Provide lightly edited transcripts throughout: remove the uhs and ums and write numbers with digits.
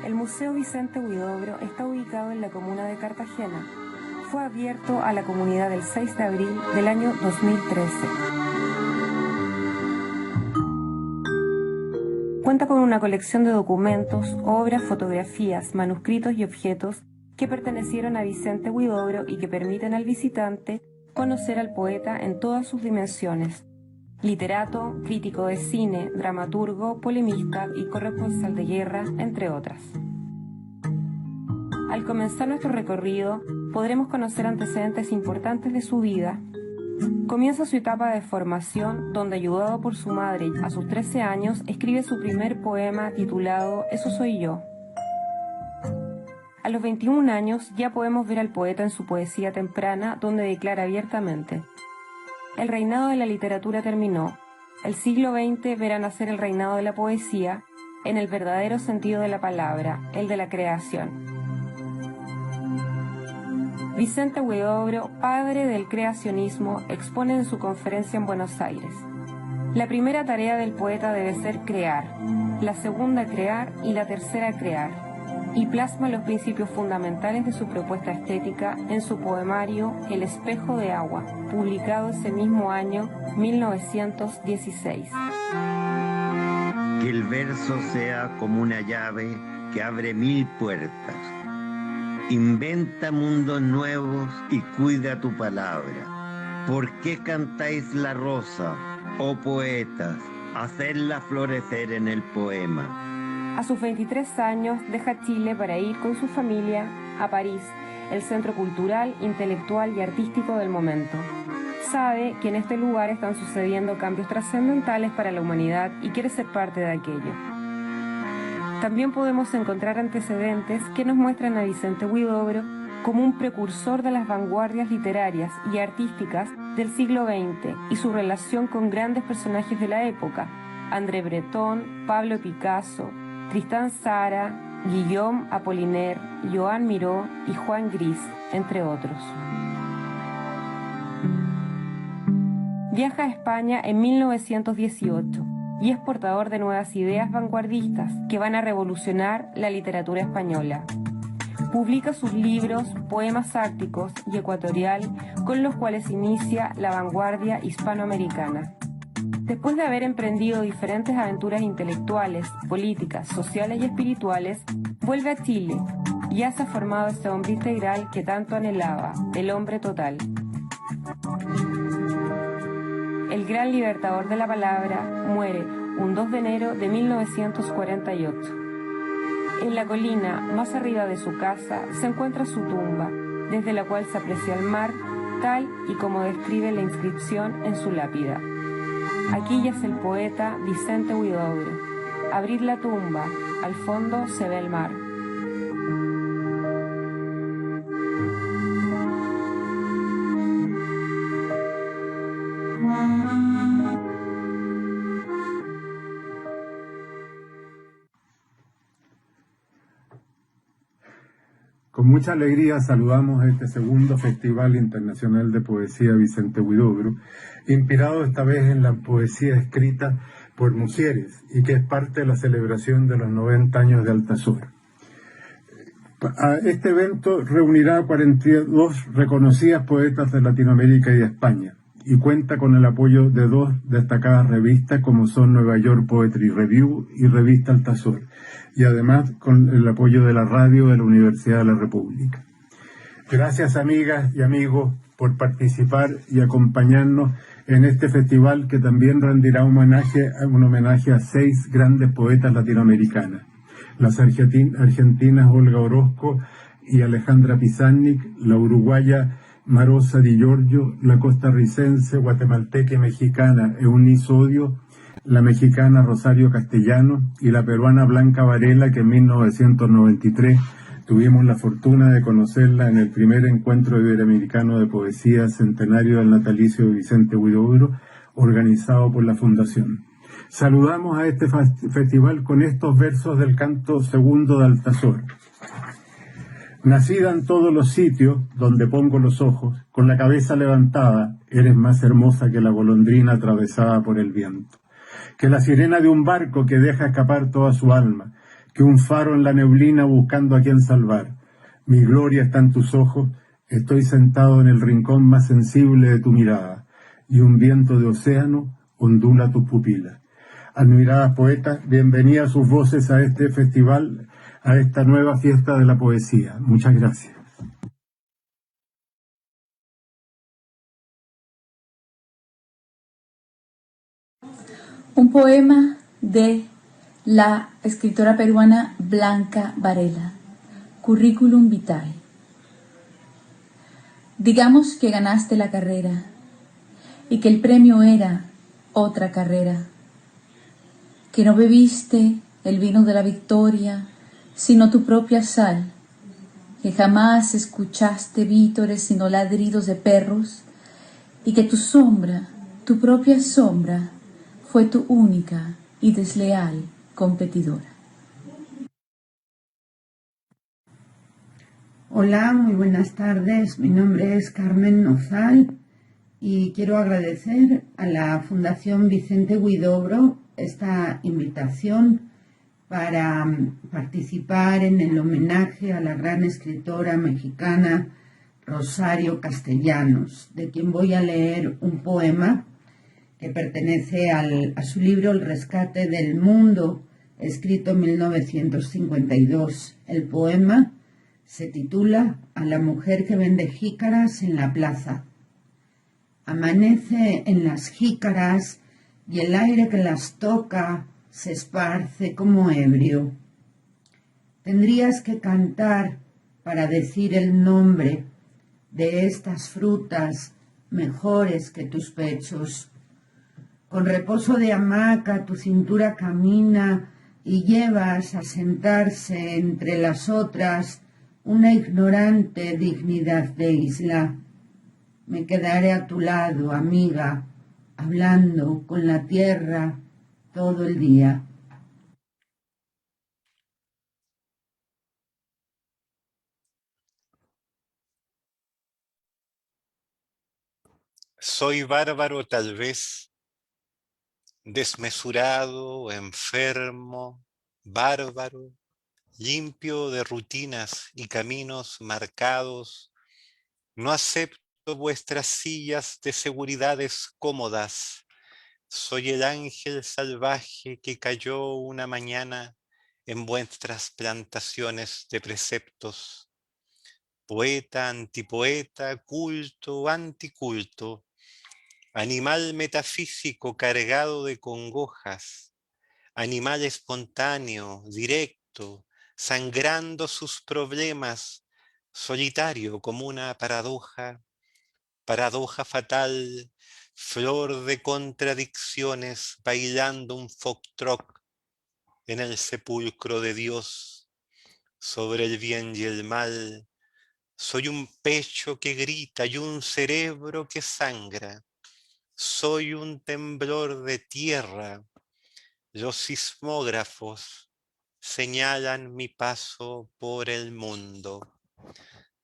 El Museo Vicente Huidobro está ubicado en la comuna de Cartagena. Fue abierto a la comunidad el 6 de abril del año 2013. Cuenta con una colección de documentos, obras, fotografías, manuscritos y objetos que pertenecieron a Vicente Huidobro y que permiten al visitante conocer al poeta en todas sus dimensiones. Literato, crítico de cine, dramaturgo, polemista y corresponsal de guerra, entre otras. Al comenzar nuestro recorrido, podremos conocer antecedentes importantes de su vida. Comienza su etapa de formación, donde, ayudado por su madre a sus 13 años, escribe su primer poema titulado Eso soy yo. A los 21 años ya podemos ver al poeta en su poesía temprana, donde declara abiertamente: el reinado de la literatura terminó. El siglo XX verá nacer el reinado de la poesía, en el verdadero sentido de la palabra, el de la creación. Vicente Huidobro, padre del creacionismo, expone en su conferencia en Buenos Aires: la primera tarea del poeta debe ser crear, la segunda crear y la tercera crear. Y plasma los principios fundamentales de su propuesta estética en su poemario El espejo de agua, publicado ese mismo año, 1916. Que el verso sea como una llave que abre 1000 puertas. Inventa mundos nuevos y cuida tu palabra. ¿Por qué cantáis la rosa, oh poetas? Hacedla florecer en el poema. A sus 23 años deja Chile para ir con su familia a París, el centro cultural, intelectual y artístico del momento. Sabe que en este lugar están sucediendo cambios trascendentales para la humanidad y quiere ser parte de aquello. También podemos encontrar antecedentes que nos muestran a Vicente Huidobro como un precursor de las vanguardias literarias y artísticas del siglo XX y su relación con grandes personajes de la época: André Breton, Pablo Picasso, Tristan Tzara, Guillaume Apollinaire, Joan Miró y Juan Gris, entre otros. Viaja a España en 1918 y es portador de nuevas ideas vanguardistas que van a revolucionar la literatura española. Publica sus libros, poemas árticos y ecuatorial, con los cuales inicia la vanguardia hispanoamericana. Después de haber emprendido diferentes aventuras intelectuales, políticas, sociales y espirituales, vuelve a Chile y ya se ha formado ese hombre integral que tanto anhelaba, el hombre total. El gran libertador de la palabra muere un 2 de enero de 1948. En la colina más arriba de su casa se encuentra su tumba, desde la cual se aprecia el mar, tal y como describe la inscripción en su lápida. Aquí yace el poeta Vicente Huidobro. Abrid la tumba, al fondo se ve el mar. Con mucha alegría saludamos a este segundo Festival Internacional de Poesía Vicente Huidobro, inspirado esta vez en la poesía escrita por mujeres y que es parte de la celebración de los 90 años de Altazor. Este evento reunirá a 42 reconocidas poetas de Latinoamérica y de España y cuenta con el apoyo de 2 destacadas revistas como son Nueva York Poetry Review y Revista Altazor, y además con el apoyo de la radio de la Universidad de la República. Gracias, amigas y amigos, por participar y acompañarnos en este festival que también rendirá un homenaje a 6 grandes poetas latinoamericanas: las argentinas Olga Orozco y Alejandra Pizarnik, la uruguaya Marosa Di Giorgio, la costarricense, guatemalteca y mexicana Eunice Odio, la mexicana Rosario Castellano y la peruana Blanca Varela, que en 1993 tuvimos la fortuna de conocerla en el primer encuentro iberoamericano de poesía centenario del natalicio de Vicente Huidobro, organizado por la Fundación. Saludamos a este festival con estos versos del canto segundo de Altazor. Nacida en todos los sitios donde pongo los ojos, con la cabeza levantada, eres más hermosa que la golondrina atravesada por el viento, que la sirena de un barco que deja escapar toda su alma, que un faro en la neblina buscando a quien salvar. Mi gloria está en tus ojos, estoy sentado en el rincón más sensible de tu mirada, y un viento de océano ondula tus pupilas. Admiradas poetas, bienvenidas sus voces a este festival, a esta nueva fiesta de la poesía. Muchas gracias. Un poema de la escritora peruana Blanca Varela, Curriculum Vitae. Digamos que ganaste la carrera y que el premio era otra carrera, que no bebiste el vino de la victoria, sino tu propia sal, que jamás escuchaste vítores sino ladridos de perros, y que tu sombra, tu propia sombra, fue tu única y desleal competidora. Hola, muy buenas tardes. Mi nombre es Carmen Nozal y quiero agradecer a la Fundación Vicente Huidobro esta invitación para participar en el homenaje a la gran escritora mexicana Rosario Castellanos, de quien voy a leer un poema que pertenece a su libro El rescate del mundo, escrito en 1952. El poema se titula A la mujer que vende jícaras en la plaza. Amanece en las jícaras y el aire que las toca se esparce como ebrio. Tendrías que cantar para decir el nombre de estas frutas mejores que tus pechos. Con reposo de hamaca tu cintura camina y llevas a sentarse entre las otras una ignorante dignidad de isla. Me quedaré a tu lado, amiga, hablando con la tierra todo el día. Soy bárbaro tal vez, desmesurado, enfermo, bárbaro, limpio de rutinas y caminos marcados. No acepto vuestras sillas de seguridades cómodas. Soy el ángel salvaje que cayó una mañana en vuestras plantaciones de preceptos. Poeta, antipoeta, culto, anticulto. Animal metafísico cargado de congojas, animal espontáneo, directo, sangrando sus problemas, solitario como una paradoja, paradoja fatal, flor de contradicciones, bailando un foxtrot en el sepulcro de Dios, sobre el bien y el mal. Soy un pecho que grita y un cerebro que sangra. Soy un temblor de tierra. Los sismógrafos señalan mi paso por el mundo.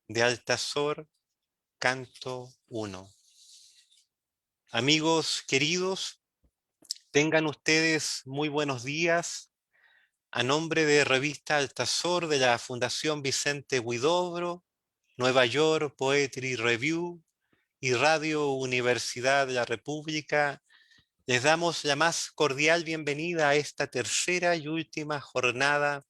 De Altazor, canto 1. Amigos queridos, tengan ustedes muy buenos días. A nombre de Revista Altazor de la Fundación Vicente Huidobro, Nueva York Poetry Review y Radio Universidad de la República, les damos la más cordial bienvenida a esta tercera y última jornada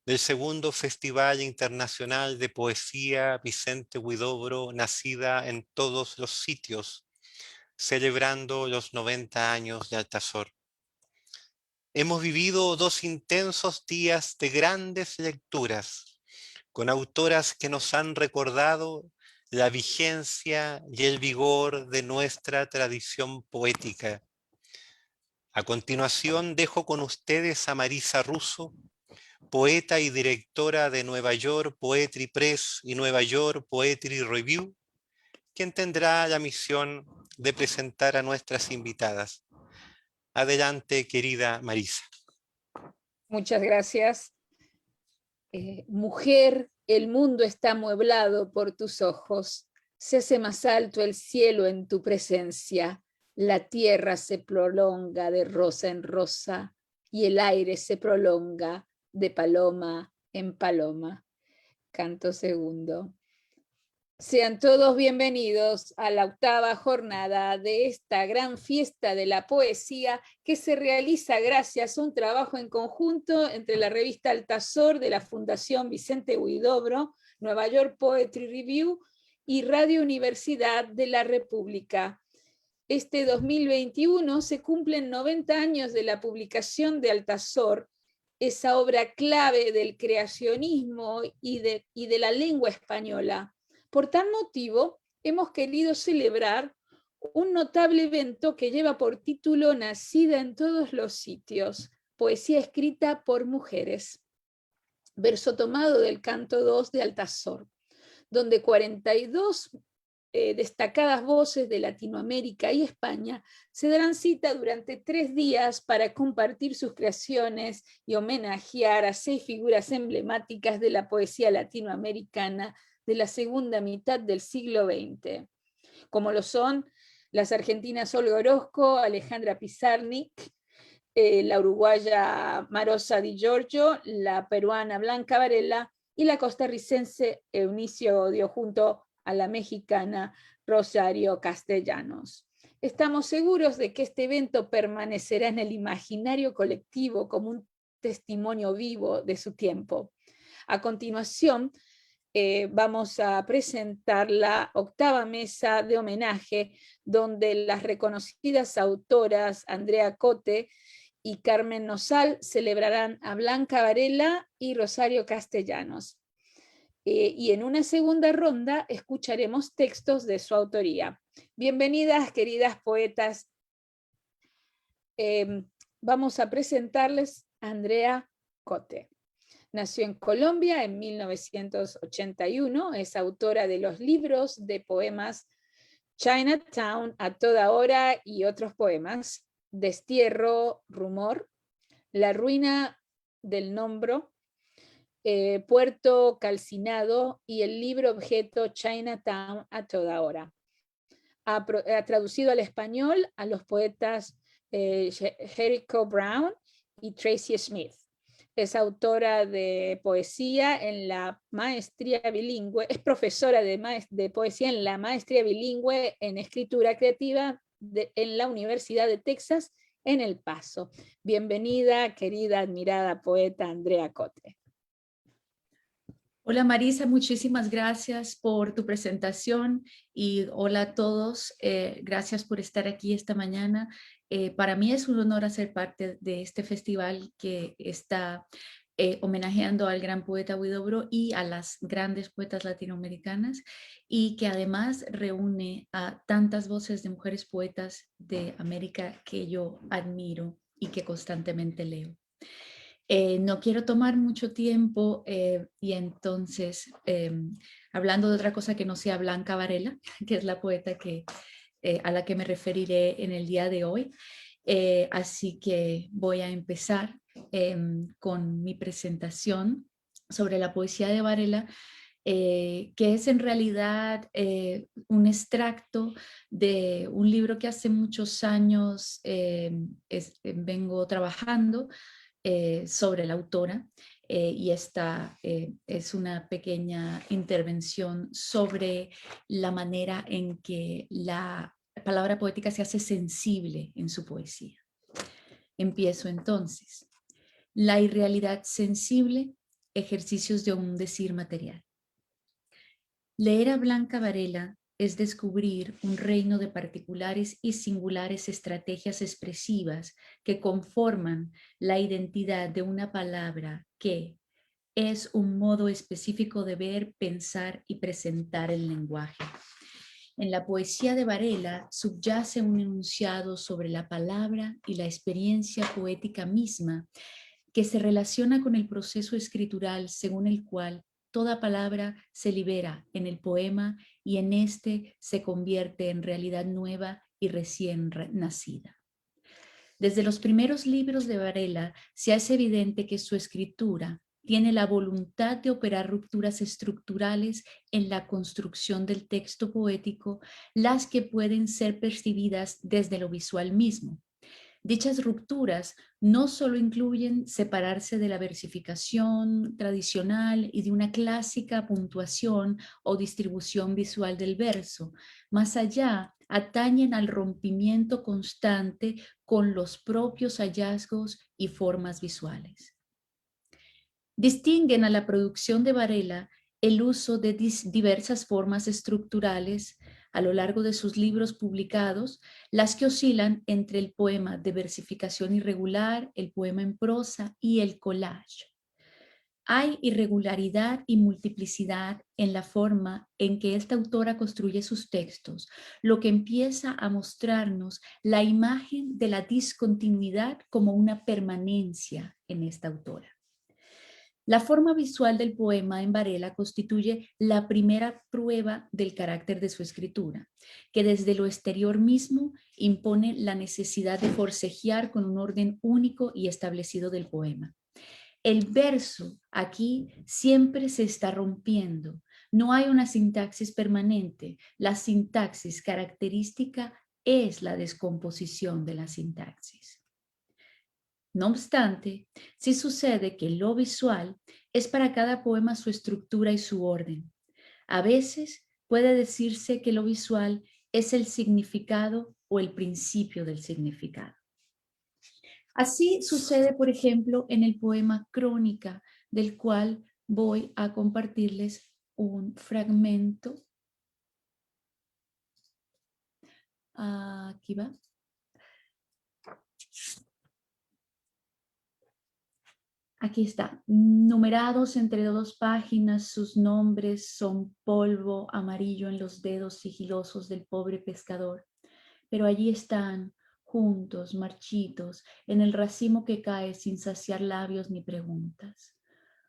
del segundo Festival Internacional de Poesía Vicente Huidobro, nacida en todos los sitios, celebrando los 90 años de Altazor. Hemos vivido 2 intensos días de grandes lecturas, con autoras que nos han recordado la vigencia y el vigor de nuestra tradición poética. A continuación dejo con ustedes a Marisa Russo, poeta y directora de Nueva York Poetry Press y Nueva York Poetry Review, quien tendrá la misión de presentar a nuestras invitadas. Adelante, querida Marisa. Muchas gracias. Mujer, el mundo está amueblado por tus ojos. Se hace más alto el cielo en tu presencia. La tierra se prolonga de rosa en rosa y el aire se prolonga de paloma en paloma. Canto segundo. Sean todos bienvenidos a la 8ª jornada de esta gran fiesta de la poesía que se realiza gracias a un trabajo en conjunto entre la revista Altazor de la Fundación Vicente Huidobro, Nueva York Poetry Review y Radio Universidad de la República. Este 2021 se cumplen 90 años de la publicación de Altazor, esa obra clave del creacionismo y de la lengua española. Por tal motivo, hemos querido celebrar un notable evento que lleva por título Nacida en todos los sitios, poesía escrita por mujeres, verso tomado del canto 2 de Altazor, donde 42 destacadas voces de Latinoamérica y España se darán cita durante 3 días para compartir sus creaciones y homenajear a 6 figuras emblemáticas de la poesía latinoamericana de la segunda mitad del siglo XX, como lo son las argentinas Olga Orozco, Alejandra Pizarnik, la uruguaya Marosa Di Giorgio, la peruana Blanca Varela y la costarricense Eunice Odio, junto a la mexicana Rosario Castellanos. Estamos seguros de que este evento permanecerá en el imaginario colectivo como un testimonio vivo de su tiempo. A continuación, vamos a presentar la 8ª mesa de homenaje, donde las reconocidas autoras Andrea Cote y Carmen Nosal celebrarán a Blanca Varela y Rosario Castellanos. Y en una segunda ronda escucharemos textos de su autoría. Bienvenidas, queridas poetas. Vamos a presentarles a Andrea Cote. Nació en Colombia en 1981, es autora de los libros de poemas Chinatown, A Toda Hora y otros poemas, Destierro, Rumor, La Ruina del Nombro, Puerto Calcinado y el libro objeto Chinatown, A Toda Hora. Ha traducido al español a los poetas Jericho Brown y Tracy Smith. Es autora de poesía en la maestría bilingüe, es profesora de poesía en la maestría bilingüe en escritura creativa en la Universidad de Texas en El Paso. Bienvenida, querida, admirada poeta Andrea Cote. Hola Marisa, muchísimas gracias por tu presentación y hola a todos, gracias por estar aquí esta mañana. Para mí es un honor hacer parte de este festival que está homenajeando al gran poeta Huidobro y a las grandes poetas latinoamericanas y que además reúne a tantas voces de mujeres poetas de América que yo admiro y que constantemente leo. No quiero tomar mucho tiempo y entonces, hablando de otra cosa que no sea Blanca Varela, que es la poeta a la que me referiré en el día de hoy, así que voy a empezar con mi presentación sobre la poesía de Varela, que es en realidad un extracto de un libro que hace muchos años vengo trabajando sobre la autora y esta es una pequeña intervención sobre la manera en que la palabra poética se hace sensible en su poesía. Empiezo entonces. La irrealidad sensible, ejercicios de un decir material. Leer a Blanca Varela es descubrir un reino de particulares y singulares estrategias expresivas que conforman la identidad de una palabra que es un modo específico de ver, pensar y presentar el lenguaje. En la poesía de Varela subyace un enunciado sobre la palabra y la experiencia poética misma que se relaciona con el proceso escritural según el cual toda palabra se libera en el poema y en este se convierte en realidad nueva y recién nacida. Desde los primeros libros de Varela se hace evidente que su escritura tiene la voluntad de operar rupturas estructurales en la construcción del texto poético, las que pueden ser percibidas desde lo visual mismo. Dichas rupturas no solo incluyen separarse de la versificación tradicional y de una clásica puntuación o distribución visual del verso, más allá atañen al rompimiento constante con los propios hallazgos y formas visuales. Distinguen a la producción de Varela el uso de diversas formas estructurales a lo largo de sus libros publicados, las que oscilan entre el poema de versificación irregular, el poema en prosa y el collage. Hay irregularidad y multiplicidad en la forma en que esta autora construye sus textos, lo que empieza a mostrarnos la imagen de la discontinuidad como una permanencia en esta autora. La forma visual del poema en Varela constituye la primera prueba del carácter de su escritura, que desde lo exterior mismo impone la necesidad de forcejear con un orden único y establecido del poema. El verso aquí siempre se está rompiendo. No hay una sintaxis permanente. La sintaxis característica es la descomposición de la sintaxis. No obstante, sí sucede que lo visual es para cada poema su estructura y su orden. A veces puede decirse que lo visual es el significado o el principio del significado. Así sucede, por ejemplo, en el poema Crónica, del cual voy a compartirles un fragmento. Aquí va. Aquí está, numerados entre 2 páginas, sus nombres son polvo amarillo en los dedos sigilosos del pobre pescador. Pero allí están, juntos, marchitos, en el racimo que cae sin saciar labios ni preguntas.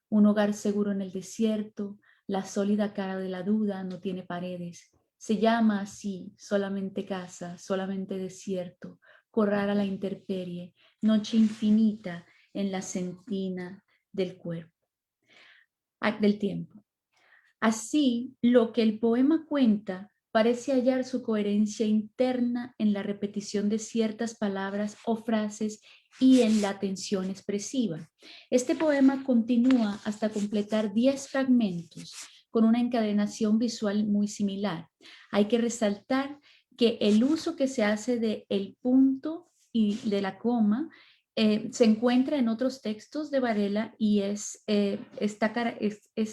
Un hogar seguro en el desierto, la sólida cara de la duda no tiene paredes. Se llama así, solamente casa, solamente desierto, corral a la intemperie, noche infinita en la sentina del cuerpo, del tiempo. Así, lo que el poema cuenta parece hallar su coherencia interna en la repetición de ciertas palabras o frases y en la tensión expresiva. Este poema continúa hasta completar 10 fragmentos con una encadenación visual muy similar. Hay que resaltar que el uso que se hace de el punto y de la coma se encuentra en otros textos de Varela y es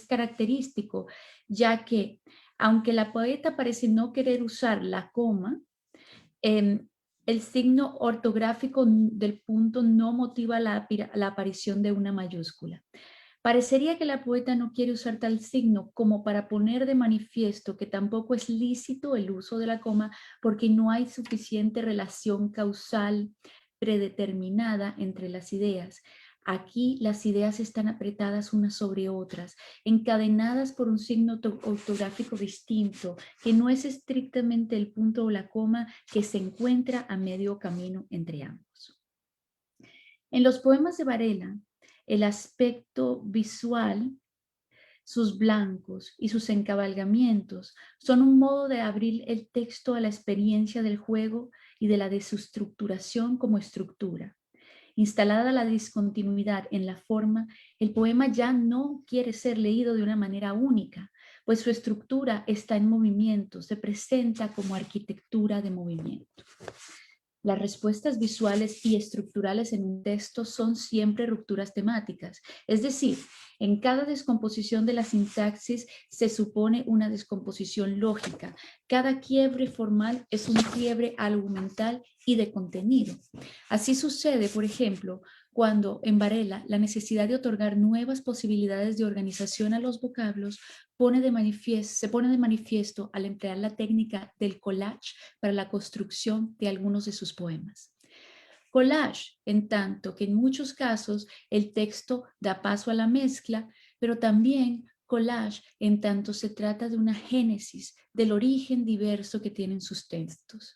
característico, ya que aunque la poeta parece no querer usar la coma, el signo ortográfico del punto no motiva la aparición de una mayúscula. Parecería que la poeta no quiere usar tal signo como para poner de manifiesto que tampoco es lícito el uso de la coma porque no hay suficiente relación causal predeterminada entre las ideas. Aquí las ideas están apretadas unas sobre otras, encadenadas por un signo ortográfico distinto, que no es estrictamente el punto o la coma que se encuentra a medio camino entre ambos. En los poemas de Varela, el aspecto visual, sus blancos y sus encabalgamientos son un modo de abrir el texto a la experiencia del juego y de la desestructuración como estructura. Instalada la discontinuidad en la forma, el poema ya no quiere ser leído de una manera única, pues su estructura está en movimiento, se presenta como arquitectura de movimiento. Las respuestas visuales y estructurales en un texto son siempre rupturas temáticas, es decir, en cada descomposición de la sintaxis se supone una descomposición lógica. Cada quiebre formal es un quiebre argumental y de contenido. Así sucede, por ejemplo, cuando en Varela la necesidad de otorgar nuevas posibilidades de organización a los vocablos se pone de manifiesto al emplear la técnica del collage para la construcción de algunos de sus poemas. Collage, en tanto que en muchos casos el texto da paso a la mezcla, pero también collage en tanto se trata de una génesis del origen diverso que tienen sus textos.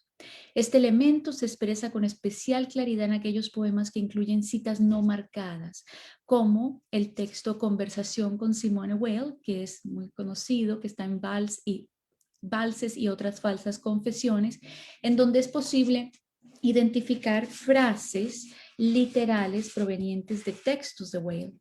Este elemento se expresa con especial claridad en aquellos poemas que incluyen citas no marcadas, como el texto Conversación con Simone Weil, que es muy conocido, que está en Valses y otras falsas confesiones, en donde es posible identificar frases literales provenientes de textos de Weil.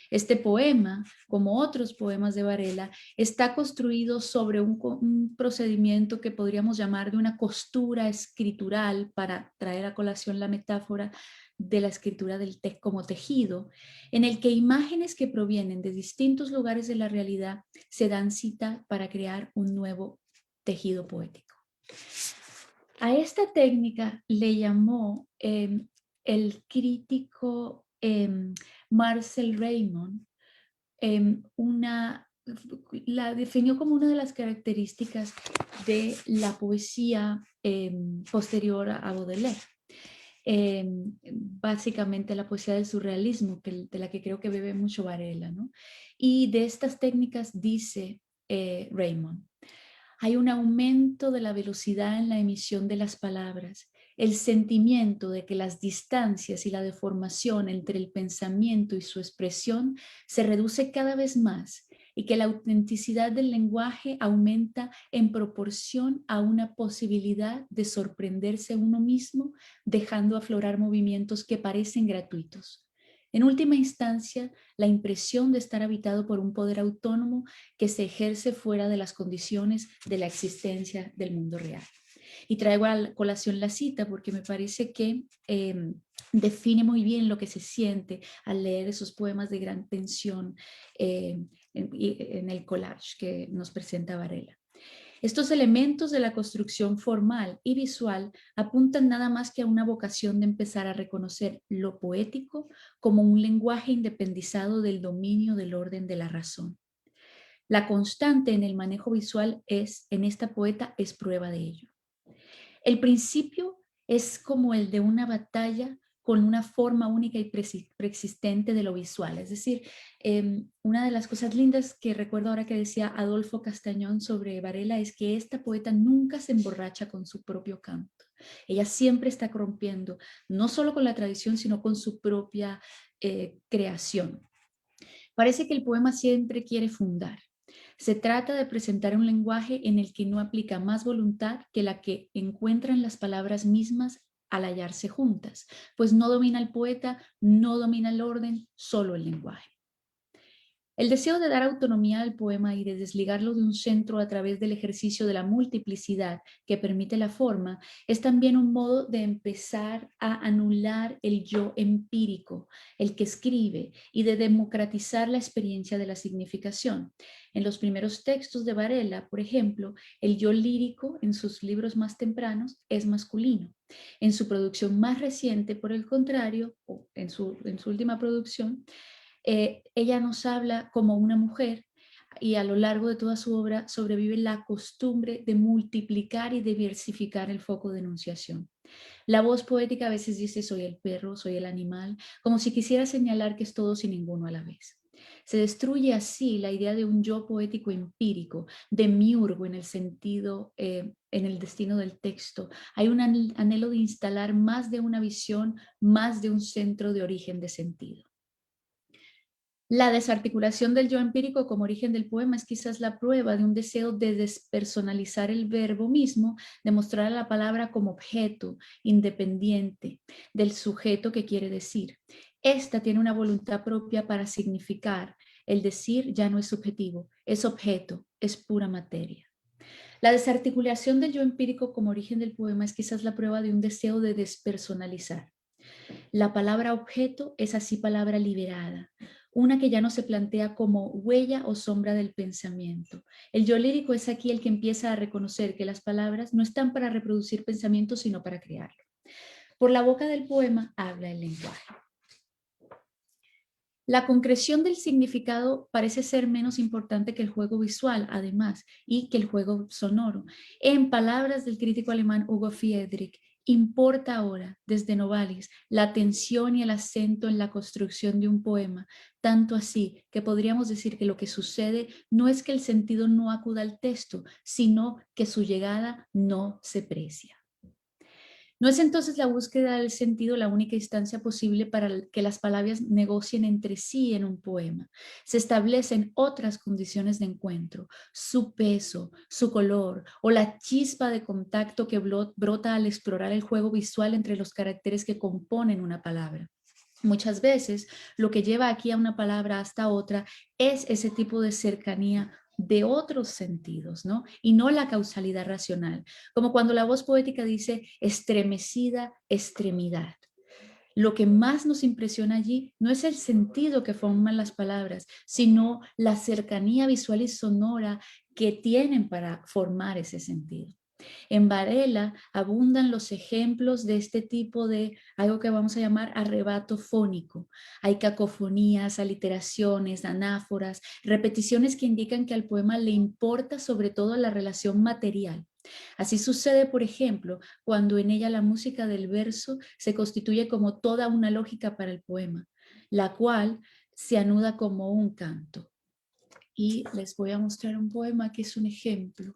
Este poema, como otros poemas de Varela, está construido sobre un procedimiento que podríamos llamar de una costura escritural, para traer a colación la metáfora de la escritura del como tejido, en el que imágenes que provienen de distintos lugares de la realidad se dan cita para crear un nuevo tejido poético. A esta técnica le llamó el crítico Marcel Raymond, la definió como una de las características de la poesía posterior a Baudelaire. Básicamente la poesía del surrealismo, de la que creo que bebe mucho Varela, ¿no? Y de estas técnicas dice Raymond: hay un aumento de la velocidad en la emisión de las palabras, el sentimiento de que las distancias y la deformación entre el pensamiento y su expresión se reduce cada vez más, y que la autenticidad del lenguaje aumenta en proporción a una posibilidad de sorprenderse uno mismo, dejando aflorar movimientos que parecen gratuitos. En última instancia, la impresión de estar habitado por un poder autónomo que se ejerce fuera de las condiciones de la existencia del mundo real. Y traigo a colación la cita porque me parece que define muy bien lo que se siente al leer esos poemas de gran tensión en el collage que nos presenta Varela. Estos elementos de la construcción formal y visual apuntan nada más que a una vocación de empezar a reconocer lo poético como un lenguaje independizado del dominio del orden de la razón. La constante en el manejo visual en esta poeta es prueba de ello. El principio es como el de una batalla con una forma única y preexistente de lo visual. Es decir, una de las cosas lindas que recuerdo ahora que decía Adolfo Castañón sobre Varela es que esta poeta nunca se emborracha con su propio canto. Ella siempre está rompiendo, no solo con la tradición, sino con su propia creación. Parece que el poema siempre quiere fundar. Se trata de presentar un lenguaje en el que no aplica más voluntad que la que encuentran las palabras mismas al hallarse juntas, pues no domina el poeta, no domina el orden, solo el lenguaje. El deseo de dar autonomía al poema y de desligarlo de un centro a través del ejercicio de la multiplicidad que permite la forma es también un modo de empezar a anular el yo empírico, el que escribe, y de democratizar la experiencia de la significación. En los primeros textos de Varela, por ejemplo, el yo lírico en sus libros más tempranos es masculino. En su producción más reciente, por el contrario, o en su última producción, ella nos habla como una mujer, y a lo largo de toda su obra sobrevive la costumbre de multiplicar y diversificar el foco de enunciación. La voz poética a veces dice soy el perro, soy el animal, como si quisiera señalar que es todos y ninguno a la vez. Se destruye así la idea de un yo poético empírico, demiurgo en el sentido, en el destino del texto. Hay un anhelo de instalar más de una visión, más de un centro de origen de sentido. La desarticulación del yo empírico como origen del poema es quizás la prueba de un deseo de despersonalizar el verbo mismo, de mostrar a la palabra como objeto independiente del sujeto que quiere decir. Esta tiene una voluntad propia para significar. El decir ya no es subjetivo, es objeto, es pura materia. La desarticulación del yo empírico como origen del poema es quizás la prueba de un deseo de despersonalizar. La palabra objeto es así palabra liberada, una que ya no se plantea como huella o sombra del pensamiento. El yo lírico es aquí el que empieza a reconocer que las palabras no están para reproducir pensamientos, sino para crearlo. Por la boca del poema habla el lenguaje. La concreción del significado parece ser menos importante que el juego visual, además, y que el juego sonoro. En palabras del crítico alemán Hugo Friedrich, importa ahora, desde Novalis, la atención y el acento en la construcción de un poema, tanto así que podríamos decir que lo que sucede no es que el sentido no acuda al texto, sino que su llegada no se precia. ¿No es entonces la búsqueda del sentido la única instancia posible para que las palabras negocien entre sí en un poema? Se establecen otras condiciones de encuentro, su peso, su color o la chispa de contacto que brota al explorar el juego visual entre los caracteres que componen una palabra. Muchas veces lo que lleva aquí a una palabra hasta otra es ese tipo de cercanía de otros sentidos, ¿no? Y no la causalidad racional, como cuando la voz poética dice estremecida, extremidad. Lo que más nos impresiona allí no es el sentido que forman las palabras, sino la cercanía visual y sonora que tienen para formar ese sentido. En Varela abundan los ejemplos de este tipo de algo que vamos a llamar arrebato fónico. Hay cacofonías, aliteraciones, anáforas, repeticiones que indican que al poema le importa sobre todo la relación material. Así sucede, por ejemplo, cuando en ella la música del verso se constituye como toda una lógica para el poema, la cual se anuda como un canto. Y les voy a mostrar un poema que es un ejemplo.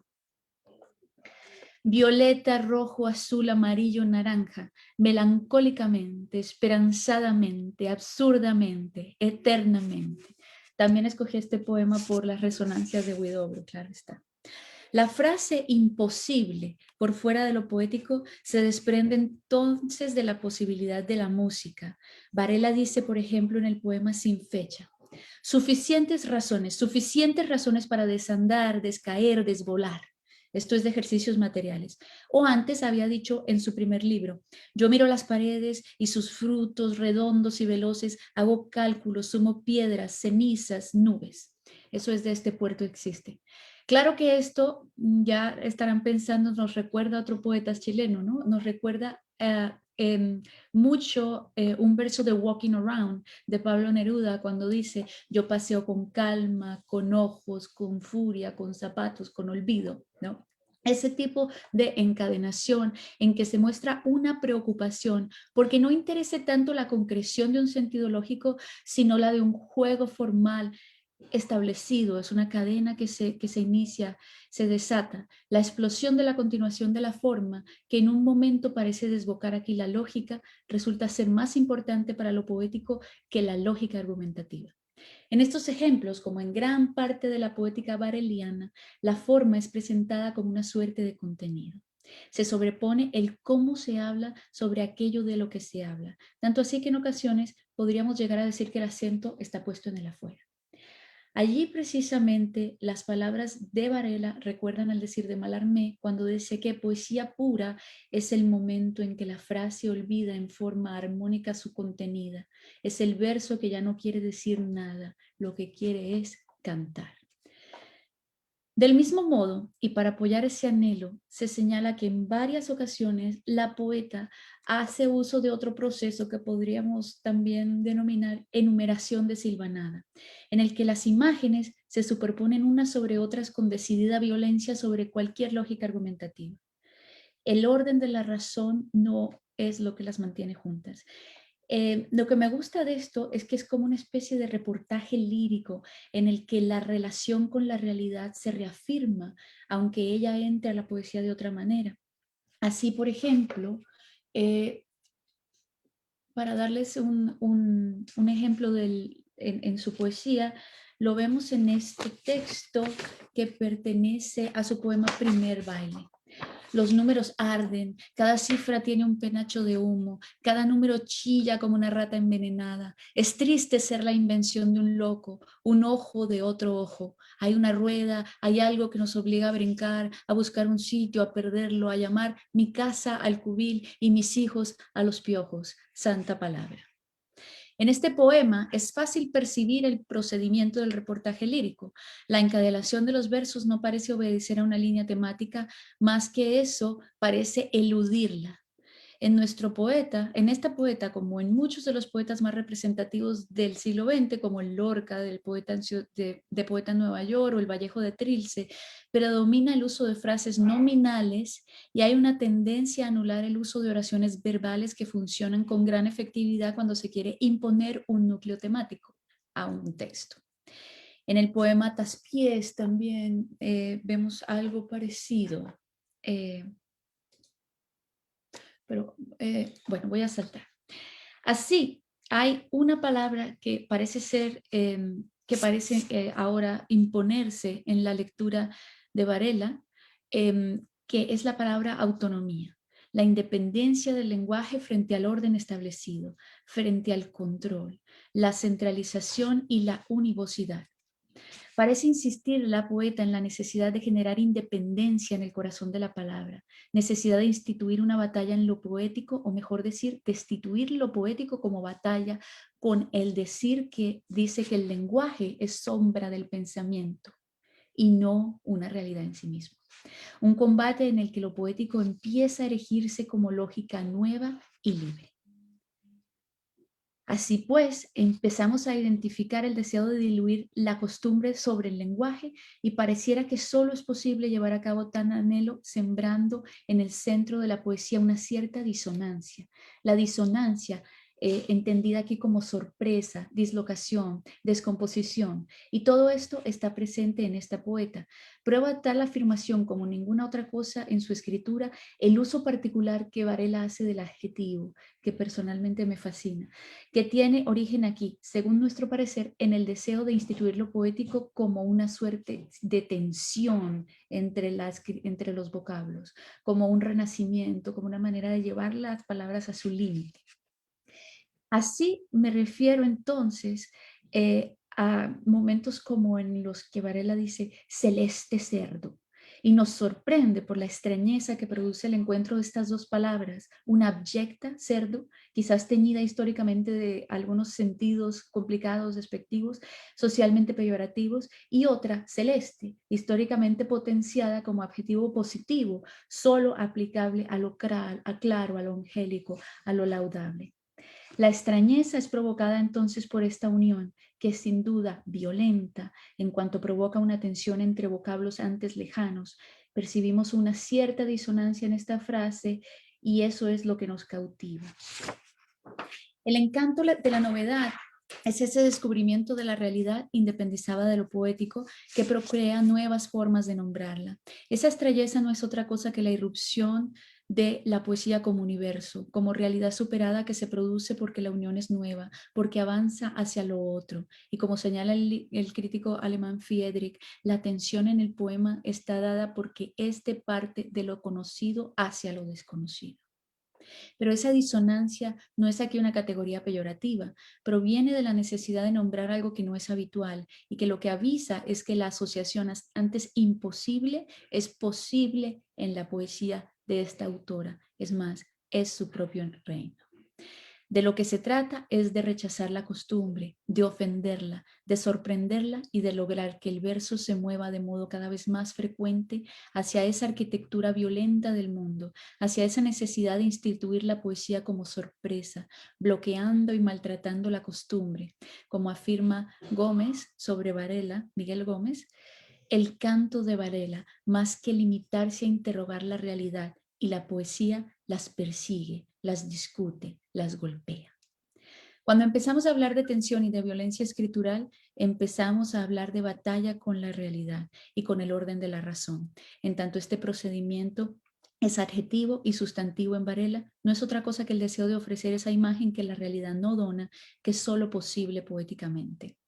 Violeta, rojo, azul, amarillo, naranja, melancólicamente, esperanzadamente, absurdamente, eternamente. También escogí este poema por las resonancias de Huidobro, claro está. La frase imposible, por fuera de lo poético, se desprende entonces de la posibilidad de la música. Varela dice, por ejemplo, en el poema Sin fecha, suficientes razones para desandar, descaer, desvolar. Esto es de ejercicios materiales. O antes había dicho en su primer libro, yo miro las paredes y sus frutos redondos y veloces, hago cálculos, sumo piedras, cenizas, nubes. Eso es de Este puerto existe. Claro que esto ya estarán pensando, nos recuerda a otro poeta chileno, ¿no? Nos recuerda mucho un verso de Walking Around de Pablo Neruda cuando dice, yo paseo con calma, con ojos, con furia, con zapatos, con olvido, ¿no? Ese tipo de encadenación en que se muestra una preocupación porque no interese tanto la concreción de un sentido lógico, sino la de un juego formal establecido, es una cadena que se inicia, se desata, la explosión de la continuación de la forma, que en un momento parece desbocar aquí la lógica, resulta ser más importante para lo poético que la lógica argumentativa. En estos ejemplos, como en gran parte de la poética vareliana, la forma es presentada como una suerte de contenido. Se sobrepone el cómo se habla sobre aquello de lo que se habla, tanto así que en ocasiones podríamos llegar a decir que el acento está puesto en el afuera. Allí precisamente las palabras de Varela recuerdan al decir de Mallarmé cuando dice que poesía pura es el momento en que la frase olvida en forma armónica su contenida. Es el verso que ya no quiere decir nada, lo que quiere es cantar. Del mismo modo, y para apoyar ese anhelo, se señala que en varias ocasiones la poeta hace uso de otro proceso que podríamos también denominar enumeración desilvanada, en el que las imágenes se superponen unas sobre otras con decidida violencia sobre cualquier lógica argumentativa. El orden de la razón no es lo que las mantiene juntas. Lo que me gusta de esto es que es como una especie de reportaje lírico en el que la relación con la realidad se reafirma, aunque ella entre a la poesía de otra manera. Así, por ejemplo, para darles un ejemplo en su poesía, lo vemos en este texto que pertenece a su poema Primer baile. Los números arden, cada cifra tiene un penacho de humo, cada número chilla como una rata envenenada. Es triste ser la invención de un loco, un ojo de otro ojo. Hay una rueda, hay algo que nos obliga a brincar, a buscar un sitio, a perderlo, a llamar mi casa al cubil y mis hijos a los piojos. Santa palabra. En este poema es fácil percibir el procedimiento del reportaje lírico. La encadenación de los versos no parece obedecer a una línea temática, más que eso parece eludirla. En esta poeta, como en muchos de los poetas más representativos del siglo XX, como el Lorca, del poeta de Poeta en Nueva York o el Vallejo de Trilce, predomina el uso de frases nominales y hay una tendencia a anular el uso de oraciones verbales que funcionan con gran efectividad cuando se quiere imponer un núcleo temático a un texto. En el poema Taspiés también vemos algo parecido. pero bueno, voy a saltar. Así, hay una palabra que parece ser, ahora imponerse en la lectura de Varela, que es la palabra autonomía, la independencia del lenguaje frente al orden establecido, frente al control, la centralización y la univocidad. Parece insistir la poeta en la necesidad de generar independencia en el corazón de la palabra, necesidad de instituir una batalla en lo poético, o mejor decir, destituir lo poético como batalla con el decir que dice que el lenguaje es sombra del pensamiento y no una realidad en sí mismo. Un combate en el que lo poético empieza a erigirse como lógica nueva y libre. Así pues, empezamos a identificar el deseo de diluir la costumbre sobre el lenguaje y pareciera que solo es posible llevar a cabo tan anhelo sembrando en el centro de la poesía una cierta disonancia. La disonancia entendida aquí como sorpresa, dislocación, descomposición, y todo esto está presente en esta poeta. Prueba tal afirmación como ninguna otra cosa en su escritura el uso particular que Varela hace del adjetivo, que personalmente me fascina, que tiene origen aquí, según nuestro parecer, en el deseo de instituir lo poético como una suerte de tensión entre los vocablos, como un renacimiento, como una manera de llevar las palabras a su límite. Así me refiero entonces a momentos como en los que Varela dice celeste cerdo, y nos sorprende por la extrañeza que produce el encuentro de estas dos palabras, una abyecta, cerdo, quizás teñida históricamente de algunos sentidos complicados, despectivos, socialmente peyorativos, y otra, celeste, históricamente potenciada como adjetivo positivo, solo aplicable a lo claro, a lo angélico, a lo laudable. La extrañeza es provocada entonces por esta unión, que es sin duda violenta en cuanto provoca una tensión entre vocablos antes lejanos. Percibimos una cierta disonancia en esta frase y eso es lo que nos cautiva. El encanto de la novedad es ese descubrimiento de la realidad independizada de lo poético que procrea nuevas formas de nombrarla. Esa extrañeza no es otra cosa que la irrupción de la poesía como universo, como realidad superada que se produce porque la unión es nueva, porque avanza hacia lo otro. Y como señala el crítico alemán Friedrich, la tensión en el poema está dada porque éste parte de lo conocido hacia lo desconocido. Pero esa disonancia no es aquí una categoría peyorativa, proviene de la necesidad de nombrar algo que no es habitual y que lo que avisa es que la asociación antes imposible es posible en la poesía de esta autora. Es más, es su propio reino. De lo que se trata es de rechazar la costumbre, de ofenderla, de sorprenderla y de lograr que el verso se mueva de modo cada vez más frecuente hacia esa arquitectura violenta del mundo, hacia esa necesidad de instituir la poesía como sorpresa, bloqueando y maltratando la costumbre. Como afirma Gómez sobre Varela, Miguel Gómez, el canto de Varela, más que limitarse a interrogar la realidad y la poesía, las persigue, las discute, las golpea. Cuando empezamos a hablar de tensión y de violencia escritural, empezamos a hablar de batalla con la realidad y con el orden de la razón. En tanto, este procedimiento es adjetivo y sustantivo en Varela, no es otra cosa que el deseo de ofrecer esa imagen que la realidad no dona, que es solo posible poéticamente.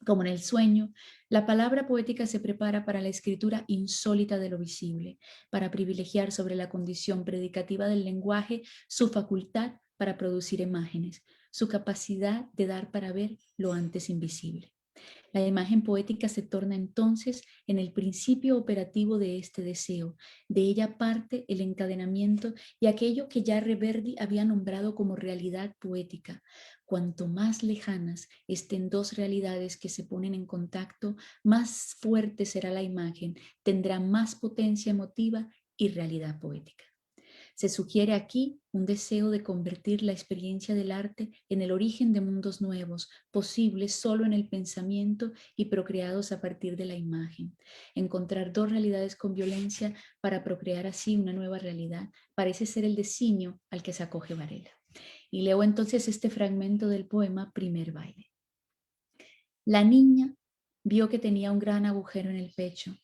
Como en el sueño, la palabra poética se prepara para la escritura insólita de lo visible, para privilegiar sobre la condición predicativa del lenguaje su facultad para producir imágenes, su capacidad de dar para ver lo antes invisible. La imagen poética se torna entonces en el principio operativo de este deseo. De ella parte el encadenamiento y aquello que ya Reverdy había nombrado como realidad poética. Cuanto más lejanas estén dos realidades que se ponen en contacto, más fuerte será la imagen, tendrá más potencia emotiva y realidad poética. Se sugiere aquí un deseo de convertir la experiencia del arte en el origen de mundos nuevos, posibles solo en el pensamiento y procreados a partir de la imagen. Encontrar dos realidades con violencia para procrear así una nueva realidad parece ser el designio al que se acoge Varela. Y leo entonces este fragmento del poema Primer baile. La niña vio que tenía un gran agujero en el pecho.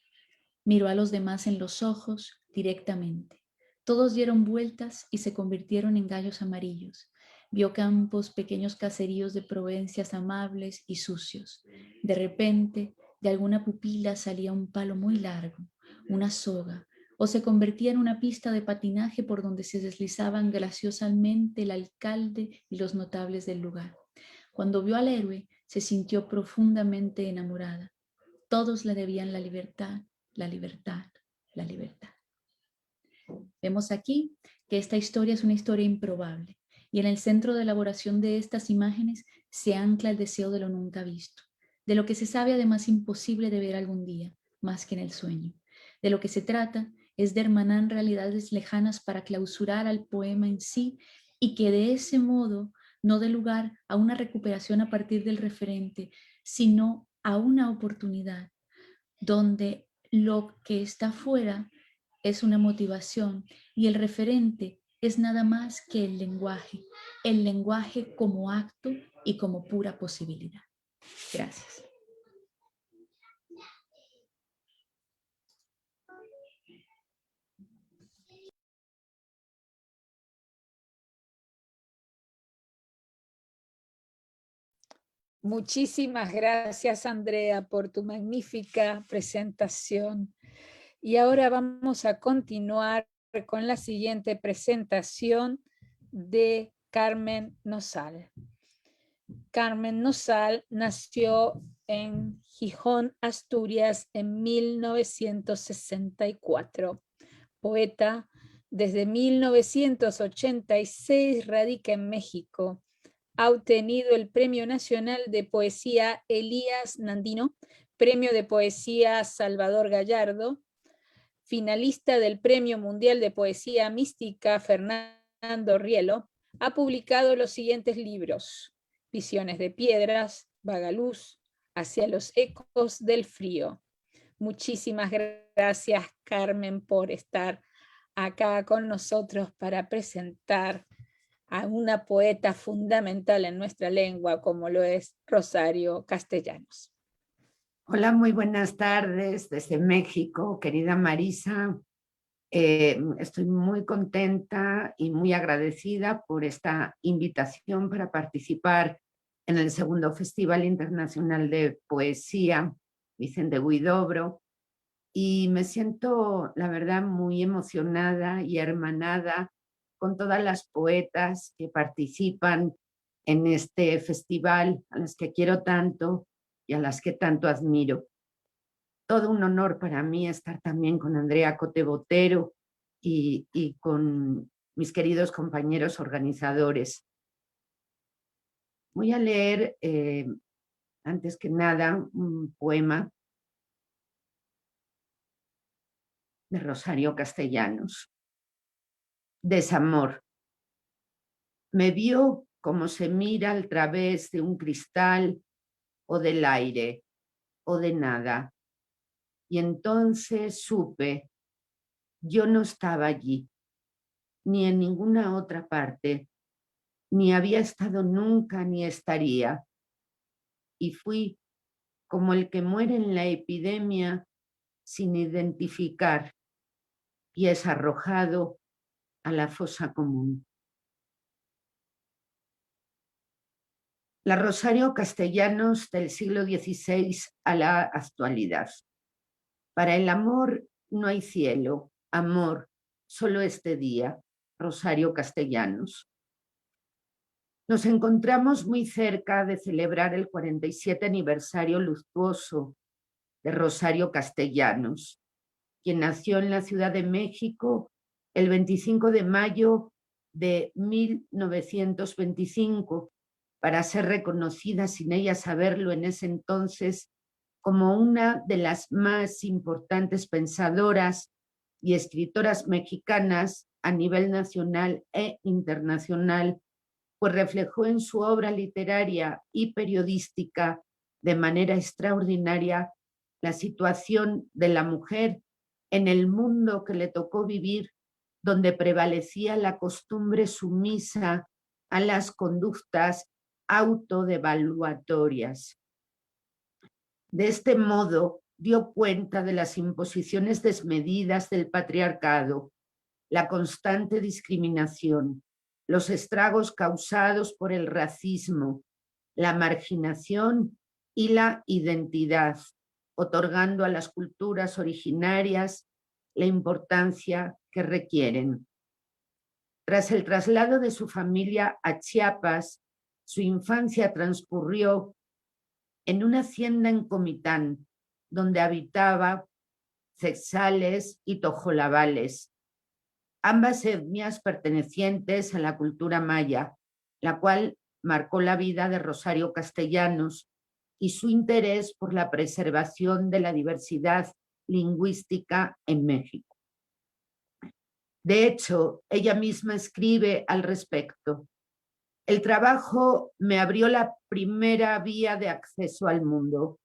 Miró a los demás en los ojos directamente. Todos dieron vueltas y se convirtieron en gallos amarillos. Vio campos, pequeños caseríos de provincias amables y sucios. De repente, de alguna pupila salía un palo muy largo, una soga, o se convertía en una pista de patinaje por donde se deslizaban graciosamente el alcalde y los notables del lugar. Cuando vio al héroe, se sintió profundamente enamorada. Todos le debían la libertad, la libertad, la libertad. Vemos aquí que esta historia es una historia improbable y en el centro de elaboración de estas imágenes se ancla el deseo de lo nunca visto, de lo que se sabe además imposible de ver algún día, más que en el sueño. De lo que se trata es de hermanar realidades lejanas para clausurar al poema en sí y que de ese modo no dé lugar a una recuperación a partir del referente, sino a una oportunidad donde lo que está fuera es una motivación y el referente es nada más que el lenguaje como acto y como pura posibilidad. Gracias. Muchísimas gracias, Andrea, por tu magnífica presentación. Y ahora vamos a continuar con la siguiente presentación de Carmen Nosal. Carmen Nosal nació en Gijón, Asturias, en 1964. Poeta, desde 1986 radica en México. Ha obtenido el Premio Nacional de Poesía Elías Nandino, Premio de Poesía Salvador Gallardo, finalista del Premio Mundial de Poesía Mística Fernando Rielo. Ha publicado los siguientes libros: Visiones de Piedras, Vagaluz, Hacia los ecos del frío. Muchísimas gracias, Carmen, por estar acá con nosotros para presentar a una poeta fundamental en nuestra lengua como lo es Rosario Castellanos. Hola, muy buenas tardes desde México, querida Marisa. Estoy muy contenta y muy agradecida por esta invitación para participar en el segundo Festival Internacional de Poesía Vicente Huidobro. Y me siento, la verdad, muy emocionada y hermanada con todas las poetas que participan en este festival, a las que quiero tanto y a las que tanto admiro. Todo un honor para mí estar también con Andrea Cote Botero y con mis queridos compañeros organizadores. Voy a leer, antes que nada, un poema de Rosario Castellanos. Desamor. Me vio como se mira al través de un cristal o del aire o de nada. Y entonces supe, yo no estaba allí, ni en ninguna otra parte, ni había estado nunca ni estaría. Y fui como el que muere en la epidemia sin identificar y es arrojado a la fosa común. La Rosario Castellanos del siglo XVI a la actualidad. Para el amor no hay cielo, amor, solo este día. Rosario Castellanos. Nos encontramos muy cerca de celebrar el 47 aniversario luctuoso de Rosario Castellanos, quien nació en la Ciudad de México el 25 de mayo de 1925, para ser reconocida sin ella saberlo en ese entonces como una de las más importantes pensadoras y escritoras mexicanas a nivel nacional e internacional, pues reflejó en su obra literaria y periodística de manera extraordinaria la situación de la mujer en el mundo que le tocó vivir, donde prevalecía la costumbre sumisa a las conductas autodevaluatorias. De este modo, dio cuenta de las imposiciones desmedidas del patriarcado, la constante discriminación, los estragos causados por el racismo, la marginación y la identidad, otorgando a las culturas originarias la importancia que requieren. Tras el traslado de su familia a Chiapas, su infancia transcurrió en una hacienda en Comitán, donde habitaba Cexales y Tojolabales, ambas etnias pertenecientes a la cultura maya, la cual marcó la vida de Rosario Castellanos y su interés por la preservación de la diversidad lingüística en México. De hecho, ella misma escribe al respecto: el trabajo me abrió la primera vía de acceso al mundo.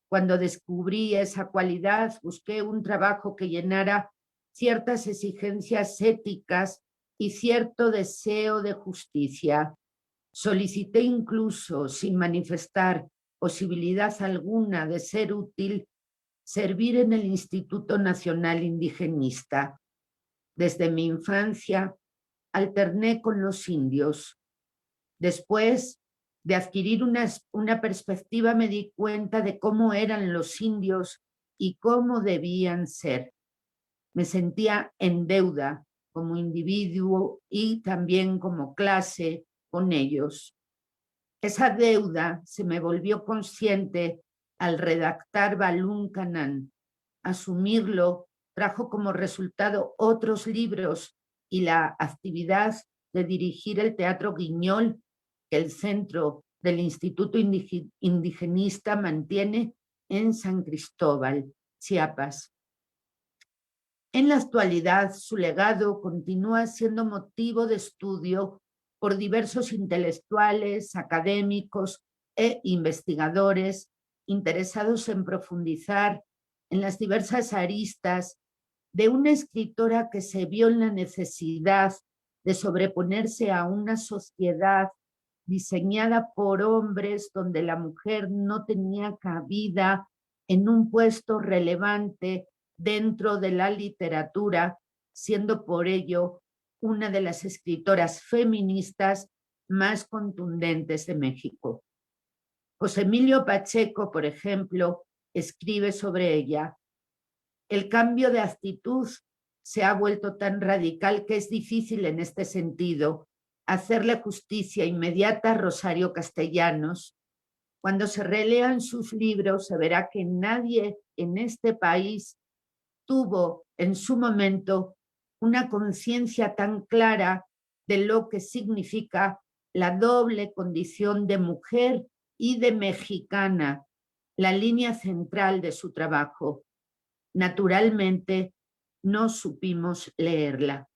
Cuando descubrí esa cualidad, busqué un trabajo que llenara ciertas exigencias éticas y cierto deseo de justicia. Solicité incluso, sin manifestar posibilidad alguna de ser útil, servir en el Instituto Nacional Indigenista. Desde mi infancia alterné con los indios. Después de adquirir una perspectiva, me di cuenta de cómo eran los indios y cómo debían ser. Me sentía en deuda como individuo y también como clase con ellos. Esa deuda se me volvió consciente al redactar Balún Canán. Asumirlo trajo como resultado otros libros y la actividad de dirigir el Teatro Guiñol, que el centro del Instituto Indigenista mantiene en San Cristóbal, Chiapas. En la actualidad, su legado continúa siendo motivo de estudio por diversos intelectuales, académicos e investigadores interesados en profundizar en las diversas aristas de una escritora que se vio en la necesidad de sobreponerse a una sociedad diseñada por hombres donde la mujer no tenía cabida en un puesto relevante dentro de la literatura, siendo por ello una de las escritoras feministas más contundentes de México. José Emilio Pacheco, por ejemplo, escribe sobre ella: el cambio de actitud se ha vuelto tan radical que es difícil en este sentido hacerle justicia inmediata a Rosario Castellanos. Cuando se relean sus libros se verá que nadie en este país tuvo en su momento una conciencia tan clara de lo que significa la doble condición de mujer y de mexicana, la línea central de su trabajo. Naturalmente, no supimos leerla.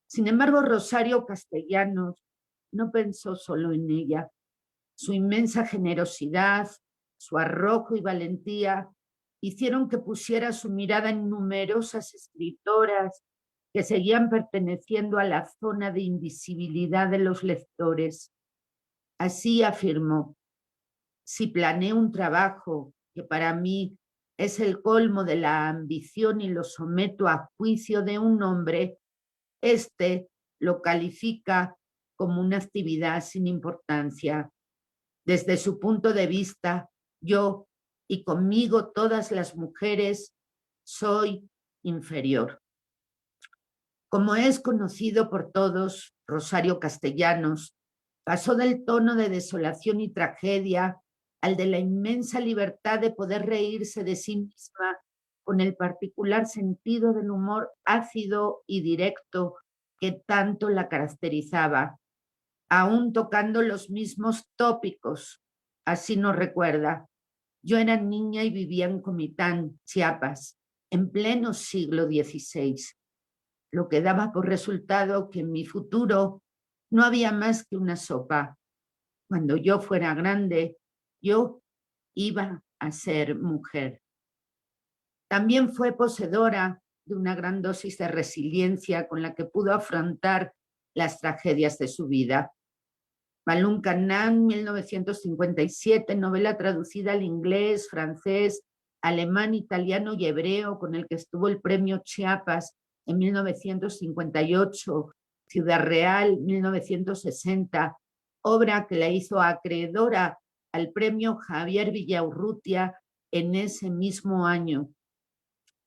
Sin embargo, Rosario Castellanos no pensó solo en ella. Su inmensa generosidad, su arrojo y valentía hicieron que pusiera su mirada en numerosas escritoras que seguían perteneciendo a la zona de invisibilidad de los lectores. Así afirmó: si planeo un trabajo que para mí es el colmo de la ambición y lo someto a juicio de un hombre, este lo califica como una actividad sin importancia. Desde su punto de vista, yo y conmigo todas las mujeres soy inferior. Como es conocido por todos, Rosario Castellanos pasó del tono de desolación y tragedia al de la inmensa libertad de poder reírse de sí misma con el particular sentido del humor ácido y directo que tanto la caracterizaba, aún tocando los mismos tópicos. Así nos recuerda: yo era niña y vivía en Comitán, Chiapas, en pleno siglo XVI, lo que daba por resultado que en mi futuro no había más que una sopa. Cuando yo fuera grande, yo iba a ser mujer. También fue poseedora de una gran dosis de resiliencia con la que pudo afrontar las tragedias de su vida. Balún Canán, 1957, novela traducida al inglés, francés, alemán, italiano y hebreo, con el que estuvo el premio Chiapas en 1958, Ciudad Real, 1960, obra que la hizo acreedora al premio Javier Villaurrutia en ese mismo año.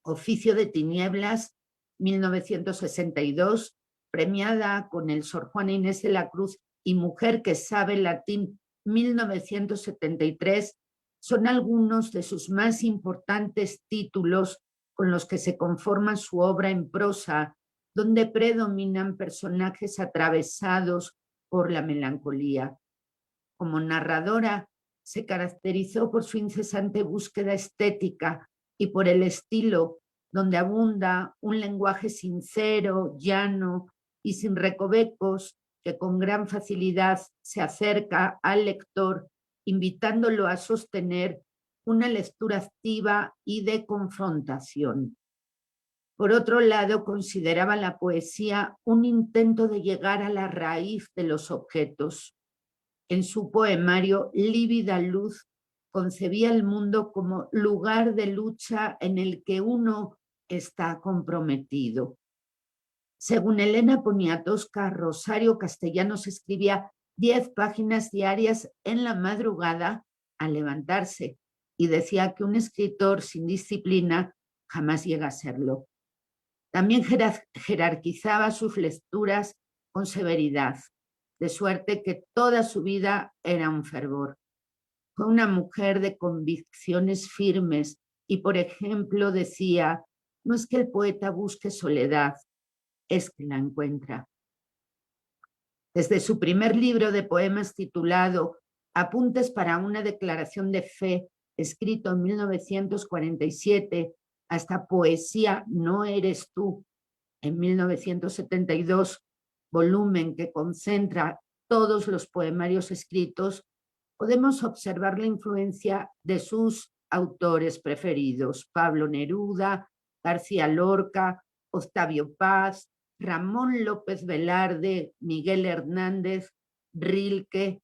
Oficio de Tinieblas, 1962, premiada con el Sor Juana Inés de la Cruz y Mujer que sabe latín, 1973, son algunos de sus más importantes títulos con los que se conforma su obra en prosa, donde predominan personajes atravesados por la melancolía. Como narradora, se caracterizó por su incesante búsqueda estética y por el estilo, donde abunda un lenguaje sincero, llano y sin recovecos, que con gran facilidad se acerca al lector, invitándolo a sostener una lectura activa y de confrontación. Por otro lado, consideraba la poesía un intento de llegar a la raíz de los objetos. En su poemario Lívida Luz concebía el mundo como lugar de lucha en el que uno está comprometido. Según Elena Poniatowska, Rosario Castellanos escribía 10 páginas diarias en la madrugada al levantarse y decía que un escritor sin disciplina jamás llega a serlo. También jerarquizaba sus lecturas con severidad, de suerte que toda su vida era un fervor. Fue una mujer de convicciones firmes y, por ejemplo, decía, no es que el poeta busque soledad, es que la encuentra. Desde su primer libro de poemas titulado Apuntes para una declaración de fe, escrito en 1947, hasta Poesía no eres tú, en 1972, volumen que concentra todos los poemarios escritos, podemos observar la influencia de sus autores preferidos, Pablo Neruda, García Lorca, Octavio Paz, Ramón López Velarde, Miguel Hernández, Rilke,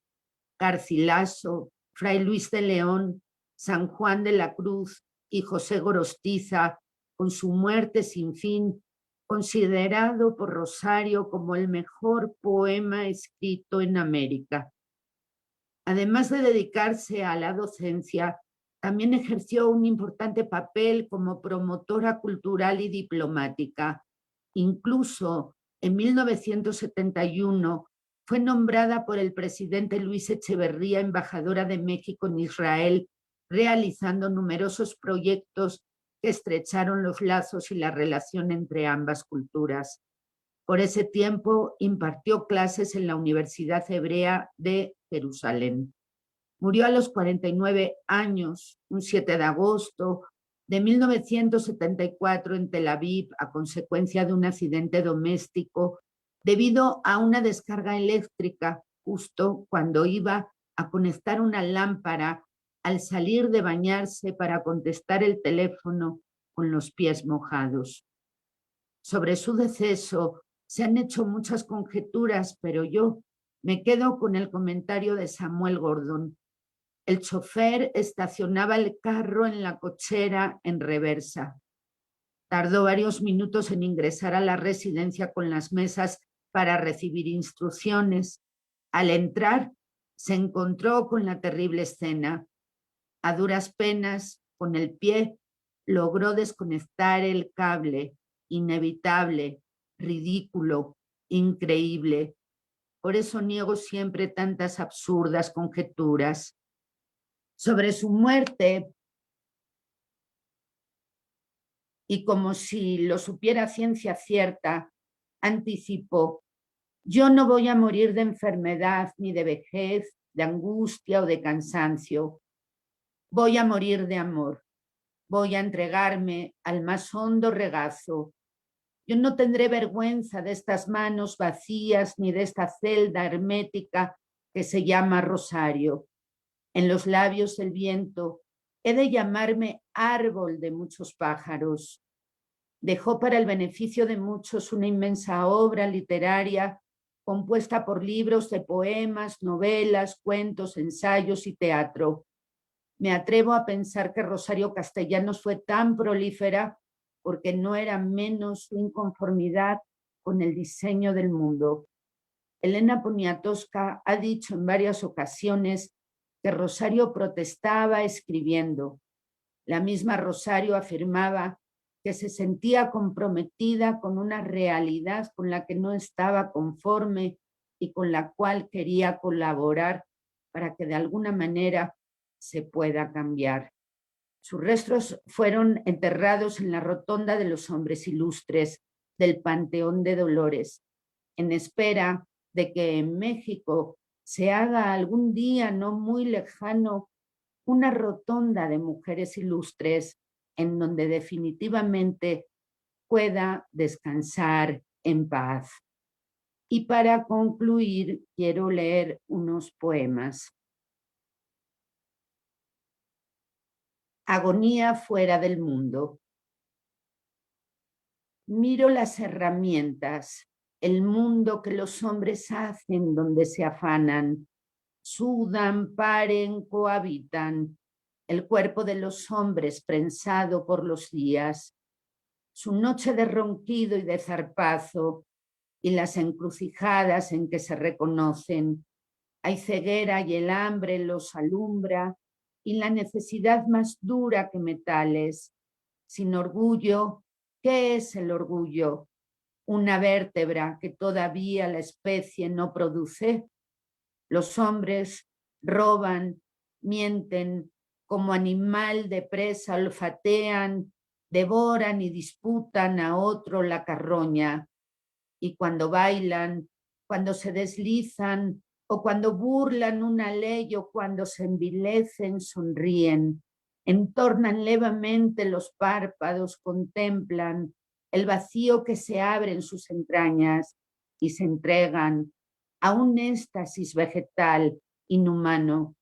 Garcilaso, Fray Luis de León, San Juan de la Cruz y José Gorostiza, con su Muerte sin fin, considerado por Rosario como el mejor poema escrito en América. Además de dedicarse a la docencia, también ejerció un importante papel como promotora cultural y diplomática. Incluso en 1971 fue nombrada por el presidente Luis Echeverría embajadora de México en Israel, realizando numerosos proyectos que estrecharon los lazos y la relación entre ambas culturas. Por ese tiempo impartió clases en la Universidad Hebrea de Jerusalén. Murió a los 49 años, un 7 de agosto de 1974 en Tel Aviv a consecuencia de un accidente doméstico debido a una descarga eléctrica justo cuando iba a conectar una lámpara al salir de bañarse para contestar el teléfono con los pies mojados. Sobre su deceso se han hecho muchas conjeturas, pero yo me quedo con el comentario de Samuel Gordon. El chofer estacionaba el carro en la cochera en reversa. Tardó varios minutos en ingresar a la residencia con las mesas para recibir instrucciones. Al entrar, se encontró con la terrible escena. A duras penas, con el pie, logró desconectar el cable. Inevitable, ridículo, increíble. Por eso niego siempre tantas absurdas conjeturas. Sobre su muerte, y como si lo supiera ciencia cierta, anticipó, yo no voy a morir de enfermedad, ni de vejez, de angustia o de cansancio. Voy a morir de amor. Voy a entregarme al más hondo regazo. Yo no tendré vergüenza de estas manos vacías ni de esta celda hermética que se llama rosario. En los labios el viento, he de llamarme árbol de muchos pájaros. Dejó para el beneficio de muchos una inmensa obra literaria compuesta por libros de poemas, novelas, cuentos, ensayos y teatro. Me atrevo a pensar que Rosario Castellanos fue tan prolífera porque no era menos su inconformidad con el diseño del mundo. Elena Poniatowska ha dicho en varias ocasiones que Rosario protestaba escribiendo. La misma Rosario afirmaba que se sentía comprometida con una realidad con la que no estaba conforme y con la cual quería colaborar para que de alguna manera se pueda cambiar. Sus restos fueron enterrados en la Rotonda de los Hombres Ilustres del Panteón de Dolores, en espera de que en México se haga algún día no muy lejano una rotonda de mujeres ilustres en donde definitivamente pueda descansar en paz. Y para concluir, quiero leer unos poemas. Agonía fuera del mundo. Miro las herramientas, el mundo que los hombres hacen donde se afanan, sudan, paren, cohabitan, el cuerpo de los hombres prensado por los días, su noche de ronquido y de zarpazo, y las encrucijadas en que se reconocen. Hay ceguera y el hambre los alumbra, y la necesidad más dura que metales. Sin orgullo, ¿qué es el orgullo? Una vértebra que todavía la especie no produce. Los hombres roban, mienten, como animal de presa olfatean, devoran y disputan a otro la carroña. Y cuando bailan, cuando se deslizan, o cuando burlan una ley, o cuando se envilecen, sonríen, entornan levemente los párpados, contemplan el vacío que se abre en sus entrañas y se entregan a un éxtasis vegetal inhumano.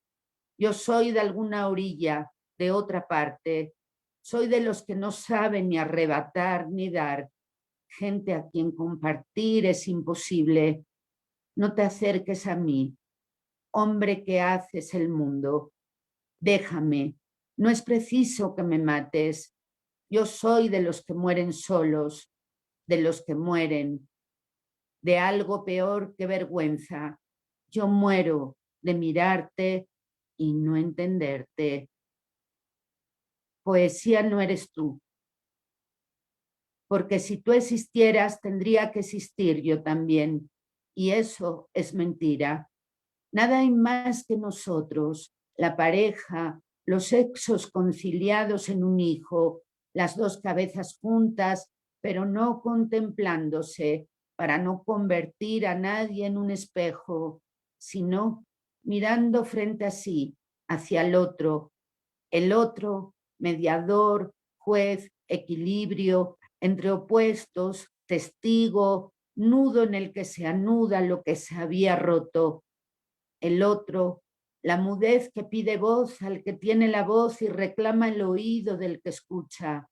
Yo soy de alguna orilla, de otra parte, soy de los que no saben ni arrebatar ni dar, gente a quien compartir es imposible. No te acerques a mí, hombre que haces el mundo. Déjame, no es preciso que me mates. Yo soy de los que mueren solos, de los que mueren, de algo peor que vergüenza. Yo muero de mirarte y no entenderte. Poesía no eres tú, porque si tú existieras tendría que existir yo también, y eso es mentira. Nada hay más que nosotros, la pareja, los sexos conciliados en un hijo, las dos cabezas juntas, pero no contemplándose, para no convertir a nadie en un espejo, sino mirando frente a sí, hacia el otro, mediador, juez, equilibrio, entre opuestos, testigo, nudo en el que se anuda lo que se había roto. El otro, la mudez que pide voz al que tiene la voz y reclama el oído del que escucha.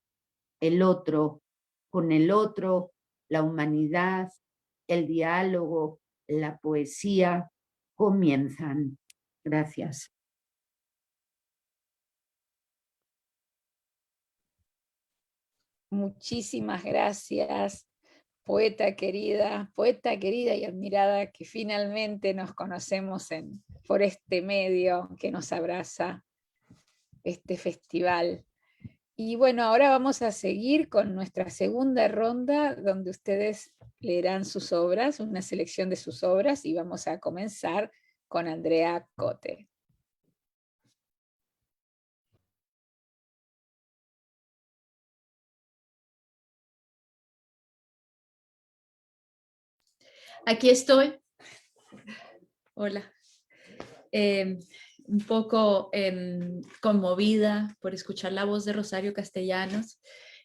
El otro, con el otro, la humanidad, el diálogo, la poesía comienzan. Gracias. Muchísimas gracias, poeta querida y admirada, que finalmente nos conocemos por este medio que nos abraza, este festival. Y bueno, ahora vamos a seguir con nuestra segunda ronda, donde ustedes leerán sus obras, una selección de sus obras, y vamos a comenzar con Andrea Cote. Aquí estoy. Hola. Un poco conmovida por escuchar la voz de Rosario Castellanos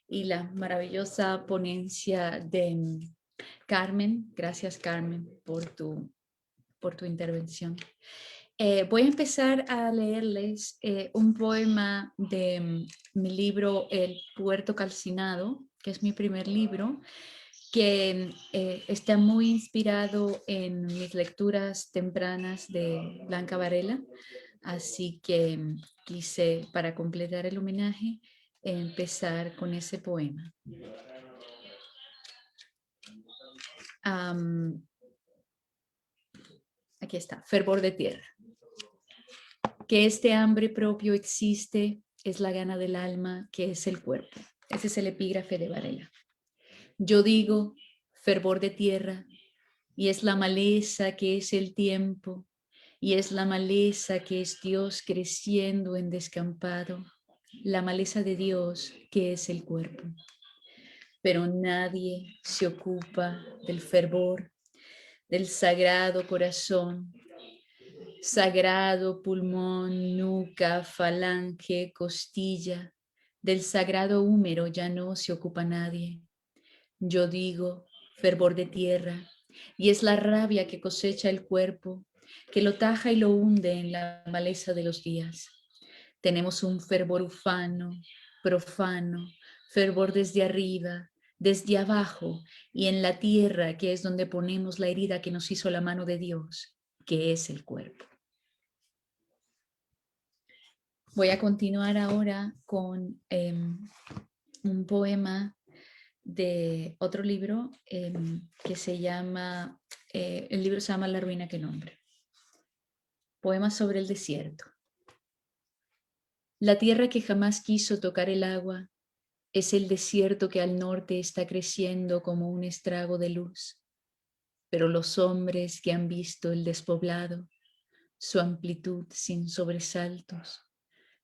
y la maravillosa ponencia de Carmen. Gracias, Carmen, por tu intervención. Voy a empezar a leerles un poema de mi libro El Puerto Calcinado, que es mi primer libro, que está muy inspirado en mis lecturas tempranas de Blanca Varela, así que quise, para completar el homenaje, empezar con ese poema. Aquí está, fervor de tierra. Que este hambre propio existe es la gana del alma, que es el cuerpo. Ese es el epígrafe de Varela. Yo digo, fervor de tierra, y es la maleza que es el tiempo, y es la maleza que es Dios creciendo en descampado, la maleza de Dios que es el cuerpo. Pero nadie se ocupa del fervor, del sagrado corazón, sagrado pulmón, nuca, falange, costilla, del sagrado húmero ya no se ocupa nadie. Yo digo, fervor de tierra, y es la rabia que cosecha el cuerpo, que lo taja y lo hunde en la maleza de los días. Tenemos un fervor ufano, profano, fervor desde arriba, desde abajo, y en la tierra, que es donde ponemos la herida que nos hizo la mano de Dios, que es el cuerpo. Voy a continuar ahora con un poema de otro libro que se llama, el libro se llama La ruina que nombra. Poema sobre el desierto. La tierra que jamás quiso tocar el agua es el desierto que al norte está creciendo como un estrago de luz. Pero los hombres que han visto el despoblado, su amplitud sin sobresaltos,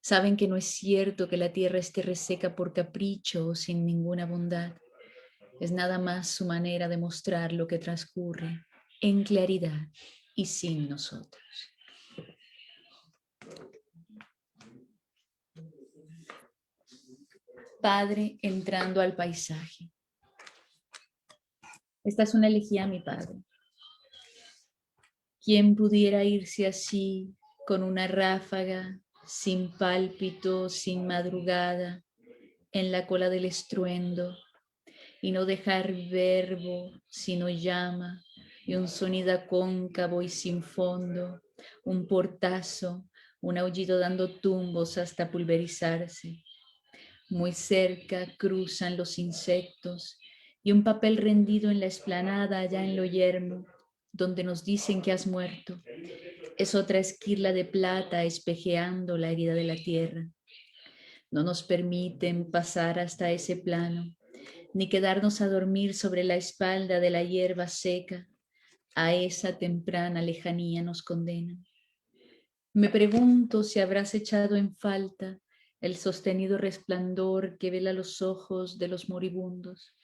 saben que no es cierto que la tierra esté reseca por capricho o sin ninguna bondad. Es nada más su manera de mostrar lo que transcurre en claridad y sin nosotros. Padre entrando al paisaje. Esta es una elegía a mi padre. ¿Quién pudiera irse así con una ráfaga, sin pálpito, sin madrugada, en la cola del estruendo, y no dejar verbo, sino llama, y un sonido cóncavo y sin fondo, un portazo, un aullido dando tumbos hasta pulverizarse? Muy cerca cruzan los insectos y un papel rendido en la explanada allá en lo yermo, donde nos dicen que has muerto. Es otra esquirla de plata espejeando la herida de la tierra. No nos permiten pasar hasta ese plano, ni quedarnos a dormir sobre la espalda de la hierba seca. A esa temprana lejanía nos condenan. Me pregunto si habrás echado en falta el sostenido resplandor que vela los ojos de los moribundos,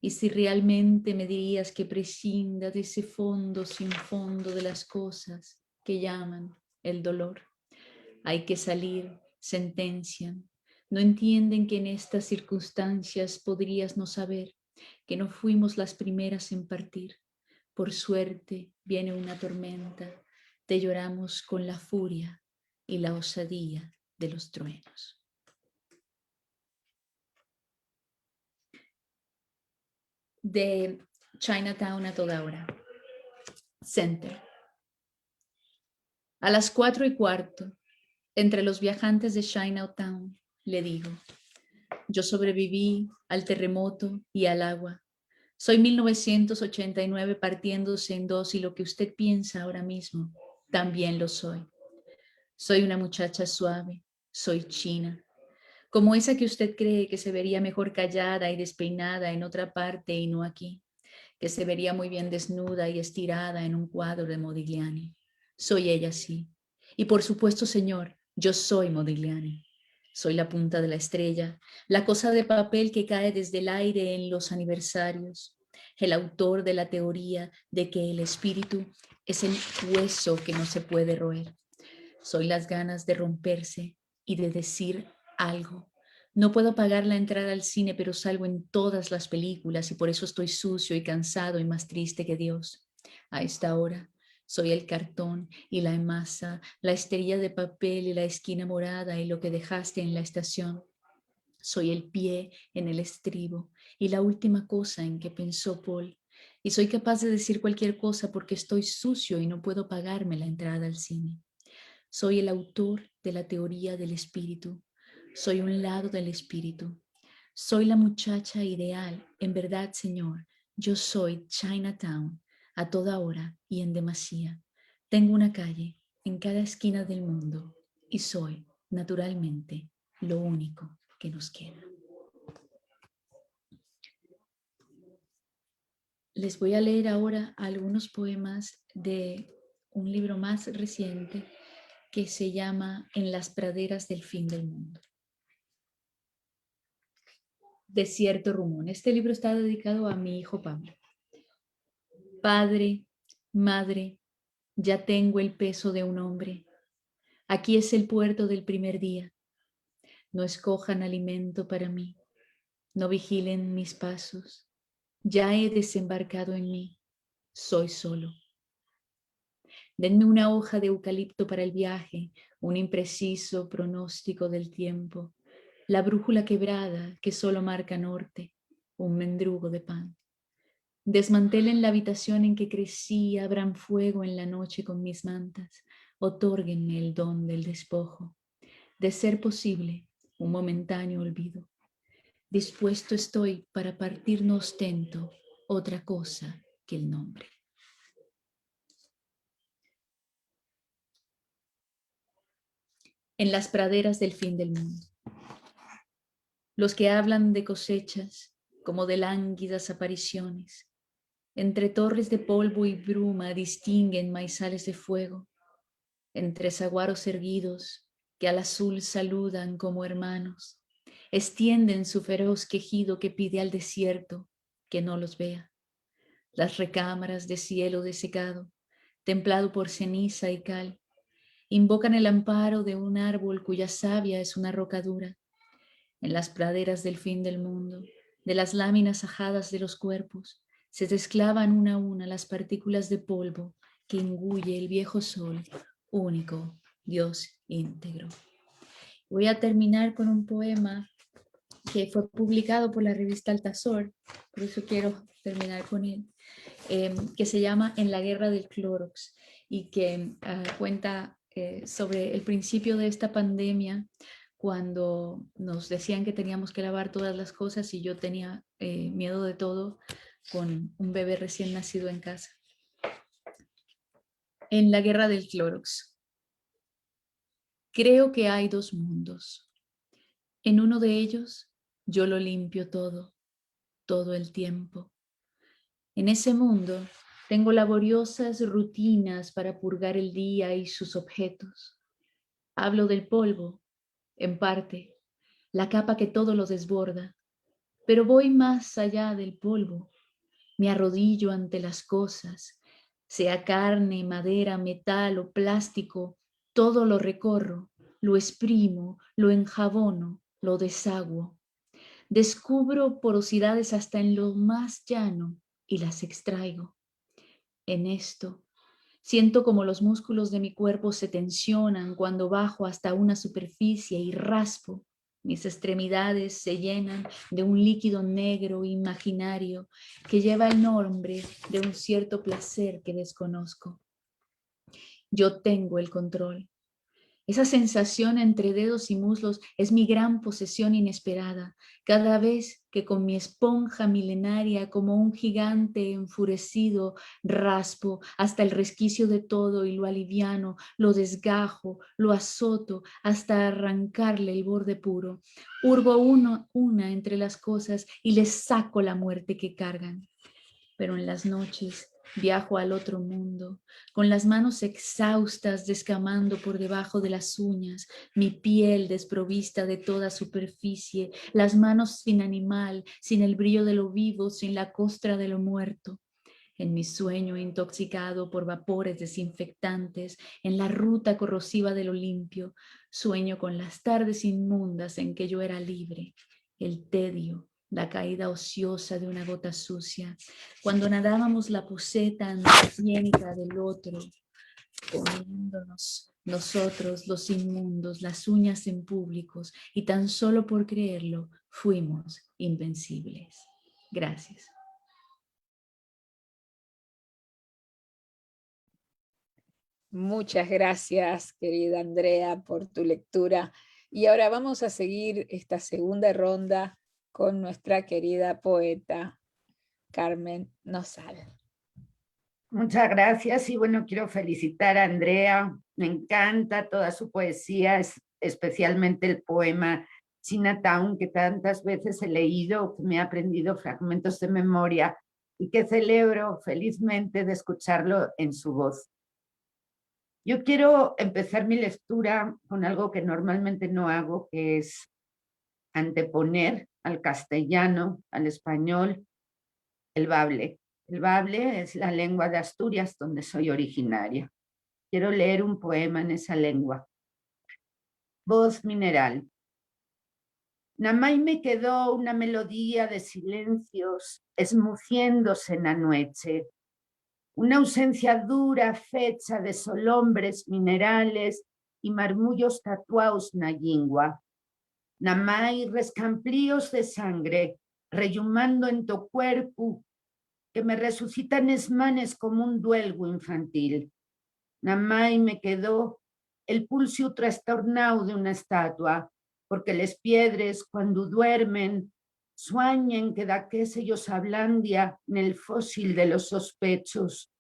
y si realmente me dirías que prescinda de ese fondo sin fondo de las cosas que llaman el dolor. Hay que salir, sentencian. No entienden que en estas circunstancias podrías no saber que no fuimos las primeras en partir. Por suerte viene una tormenta, te lloramos con la furia y la osadía de los truenos. De Chinatown a toda hora. Center. A las 4:15, entre los viajantes de Chinatown, le digo, yo sobreviví al terremoto y al agua. Soy 1989 partiéndose en dos y lo que usted piensa ahora mismo, también lo soy. Soy una muchacha suave, soy china, como esa que usted cree que se vería mejor callada y despeinada en otra parte y no aquí, que se vería muy bien desnuda y estirada en un cuadro de Modigliani. Soy ella, sí. Y por supuesto, señor, yo soy Modigliani. Soy la punta de la estrella, la cosa de papel que cae desde el aire en los aniversarios, el autor de la teoría de que el espíritu es el hueso que no se puede roer. Soy las ganas de romperse y de decir algo. No puedo pagar la entrada al cine, pero salgo en todas las películas y por eso estoy sucio y cansado y más triste que Dios. A esta hora soy el cartón y la masa, la esterilla de papel y la esquina morada y lo que dejaste en la estación. Soy el pie en el estribo y la última cosa en que pensó Paul. Y soy capaz de decir cualquier cosa porque estoy sucio y no puedo pagarme la entrada al cine. Soy el autor de la teoría del espíritu. Soy un lado del espíritu. Soy la muchacha ideal. En verdad, Señor, yo soy Chinatown a toda hora y en demasía. Tengo una calle en cada esquina del mundo y soy, naturalmente, lo único que nos queda. Les voy a leer ahora algunos poemas de un libro más reciente que se llama En las praderas del fin del mundo. Desierto Rumón. Este libro está dedicado a mi hijo Pablo. Padre, madre, ya tengo el peso de un hombre. Aquí es el puerto del primer día. No escojan alimento para mí. No vigilen mis pasos. Ya he desembarcado en mí. Soy solo. Denme una hoja de eucalipto para el viaje, un impreciso pronóstico del tiempo, la brújula quebrada que solo marca norte, un mendrugo de pan. Desmantelen la habitación en que crecí, abran fuego en la noche con mis mantas, otórguenme el don del despojo. De ser posible, un momentáneo olvido. Dispuesto estoy para partir no ostento otra cosa que el nombre. En las praderas del fin del mundo. Los que hablan de cosechas como de lánguidas apariciones, entre torres de polvo y bruma distinguen maizales de fuego, entre saguaros erguidos que al azul saludan como hermanos, extienden su feroz quejido que pide al desierto que no los vea. Las recámaras de cielo desecado, templado por ceniza y cal, invocan el amparo de un árbol cuya savia es una roca dura. En las praderas del fin del mundo, de las láminas ajadas de los cuerpos, se desclavan una a una las partículas de polvo que engulle el viejo sol, único Dios íntegro. Voy a terminar con un poema que fue publicado por la revista Altazor, por eso quiero terminar con él, que se llama En la guerra del Clorox y que cuenta sobre el principio de esta pandemia, cuando nos decían que teníamos que lavar todas las cosas y yo tenía miedo de todo con un bebé recién nacido en casa. En la guerra del Clorox. Creo que hay dos mundos. En uno de ellos yo lo limpio todo el tiempo. En ese mundo tengo laboriosas rutinas para purgar el día y sus objetos. Hablo del polvo, en parte, la capa que todo lo desborda, pero voy más allá del polvo. Me arrodillo ante las cosas, sea carne, madera, metal o plástico, todo lo recorro, lo exprimo, lo enjabono, lo deshago. Descubro porosidades hasta en lo más llano y las extraigo. En esto, siento como los músculos de mi cuerpo se tensionan cuando bajo hasta una superficie y raspo. Mis extremidades se llenan de un líquido negro imaginario que lleva el nombre de un cierto placer que desconozco. Yo tengo el control. Esa sensación entre dedos y muslos es mi gran posesión inesperada, cada vez que con mi esponja milenaria como un gigante enfurecido raspo hasta el resquicio de todo y lo aliviano, lo desgajo, lo azoto hasta arrancarle el borde puro. Hurgo una entre las cosas y les saco la muerte que cargan. Pero en las noches viajo al otro mundo, con las manos exhaustas descamando por debajo de las uñas, mi piel desprovista de toda superficie, las manos sin animal, sin el brillo de lo vivo, sin la costra de lo muerto. En mi sueño intoxicado por vapores desinfectantes, en la ruta corrosiva de lo limpio, sueño con las tardes inmundas en que yo era libre, el tedio, la caída ociosa de una gota sucia, cuando nadábamos la poseta antihigiénica del otro, comiéndonos nosotros los inmundos, las uñas en públicos, y tan solo por creerlo fuimos invencibles. Gracias. Muchas gracias, querida Andrea, por tu lectura Y ahora vamos a seguir esta segunda ronda con nuestra querida poeta Carmen Nosal. Muchas gracias y bueno, quiero felicitar a Andrea. Me encanta toda su poesía, especialmente el poema Chinatown, que tantas veces he leído, que me he aprendido fragmentos de memoria y que celebro felizmente de escucharlo en su voz. Yo quiero empezar mi lectura con algo que normalmente no hago, que es anteponer al castellano, al español, el bable. El bable es la lengua de Asturias, donde soy originaria. Quiero leer un poema en esa lengua. Voz mineral. Namai me quedó una melodía de silencios esmuciéndose en la noche, una ausencia dura fecha de solombres minerales y marmullos tatuados na lingua. Namai rescamplíos de sangre rellumando en tu cuerpo que me resucitan esmanes como un duelgo infantil. Namai me quedó el pulso trastornado de una estatua, porque les piedres cuando duermen sueñan que da que ellos ablandia en el fósil de los sospechos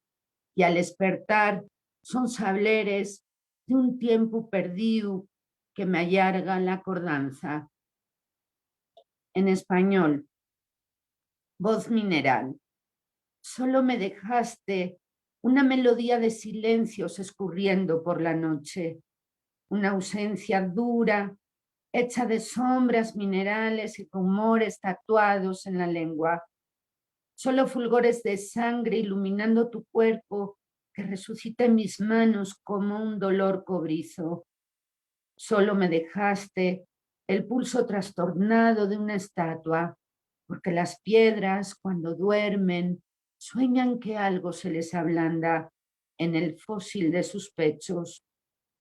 y al despertar son sableres de un tiempo perdido que me allarga la acordanza. En español, voz mineral. Solo me dejaste una melodía de silencios escurriendo por la noche, una ausencia dura, hecha de sombras minerales y rumores tatuados en la lengua. Solo fulgores de sangre iluminando tu cuerpo que resucita en mis manos como un dolor cobrizo. Solo me dejaste el pulso trastornado de una estatua, porque las piedras, cuando duermen, sueñan que algo se les ablanda en el fósil de sus pechos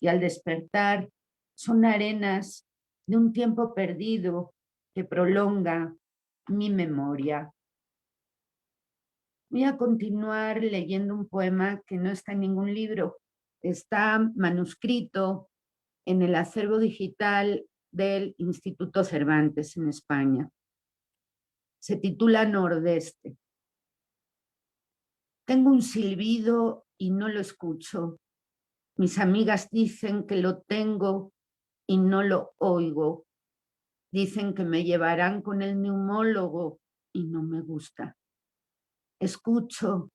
y al despertar son arenas de un tiempo perdido que prolonga mi memoria. Voy a continuar leyendo un poema que no está en ningún libro, está manuscrito en el acervo digital del Instituto Cervantes en España. Se titula Nordeste. Tengo un silbido y no lo escucho. Mis amigas dicen que lo tengo y no lo oigo. Dicen que me llevarán con el neumólogo y no me gusta. Escucho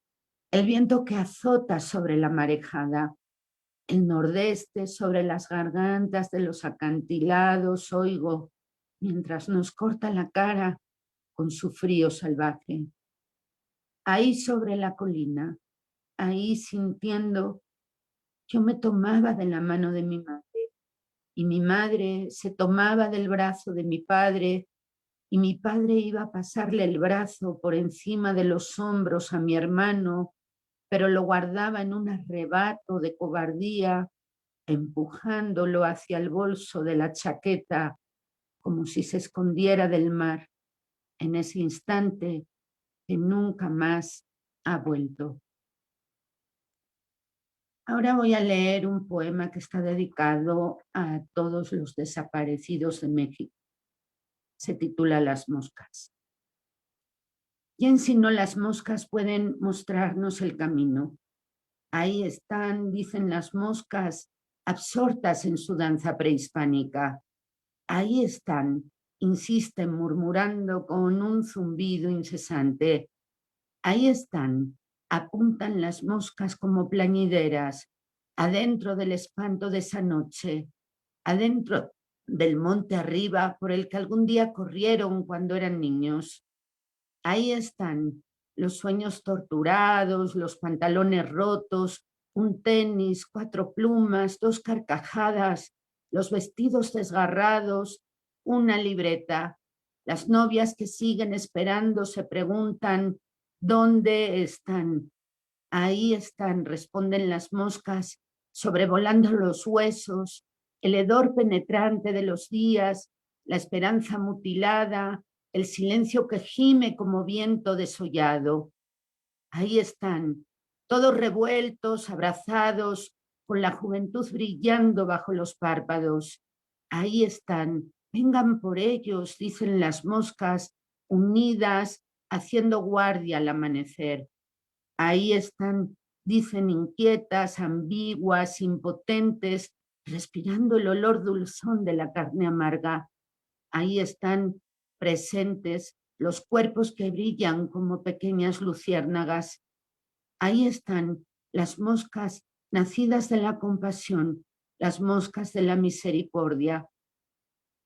el viento que azota sobre la marejada, el nordeste sobre las gargantas de los acantilados, oigo, mientras nos corta la cara con su frío salvaje. Ahí sobre la colina, ahí sintiendo, yo me tomaba de la mano de mi madre y mi madre se tomaba del brazo de mi padre y mi padre iba a pasarle el brazo por encima de los hombros a mi hermano, pero lo guardaba en un arrebato de cobardía, empujándolo hacia el bolso de la chaqueta como si se escondiera del mar en ese instante que nunca más ha vuelto. Ahora voy a leer un poema que está dedicado a todos los desaparecidos de México. Se titula Las moscas. ¿Quién sino las moscas pueden mostrarnos el camino? Ahí están, dicen las moscas, absortas en su danza prehispánica. Ahí están, insisten murmurando con un zumbido incesante. Ahí están, apuntan las moscas como plañideras, adentro del espanto de esa noche, adentro del monte arriba por el que algún día corrieron cuando eran niños. Ahí están los sueños torturados, los pantalones rotos, un tenis, 4 plumas, 2 carcajadas, los vestidos desgarrados, una libreta. Las novias que siguen esperando se preguntan, ¿dónde están? Ahí están, responden las moscas, sobrevolando los huesos, el hedor penetrante de los días, la esperanza mutilada, el silencio que gime como viento desollado. Ahí están, todos revueltos, abrazados, con la juventud brillando bajo los párpados. Ahí están, vengan por ellos, dicen las moscas, unidas, haciendo guardia al amanecer. Ahí están, dicen inquietas, ambiguas, impotentes, respirando el olor dulzón de la carne amarga. Ahí están presentes los cuerpos que brillan como pequeñas luciérnagas. Ahí están las moscas nacidas de la compasión, las moscas de la misericordia.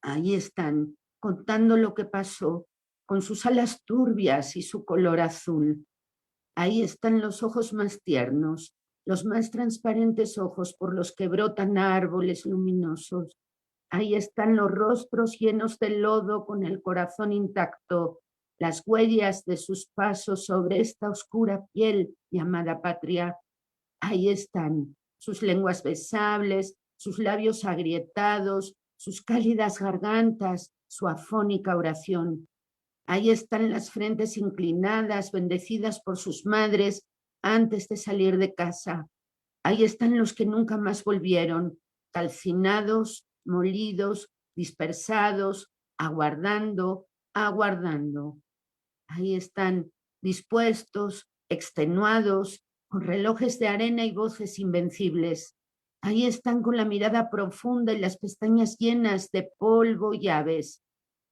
Ahí están contando lo que pasó con sus alas turbias y su color azul. Ahí están los ojos más tiernos, los más transparentes ojos por los que brotan árboles luminosos. Ahí están los rostros llenos de lodo con el corazón intacto, las huellas de sus pasos sobre esta oscura piel llamada patria. Ahí están sus lenguas besables, sus labios agrietados, sus cálidas gargantas, su afónica oración. Ahí están las frentes inclinadas, bendecidas por sus madres antes de salir de casa. Ahí están los que nunca más volvieron, calcinados, molidos, dispersados, aguardando, aguardando. Ahí están dispuestos, extenuados, con relojes de arena y voces invencibles. Ahí están con la mirada profunda y las pestañas llenas de polvo y aves.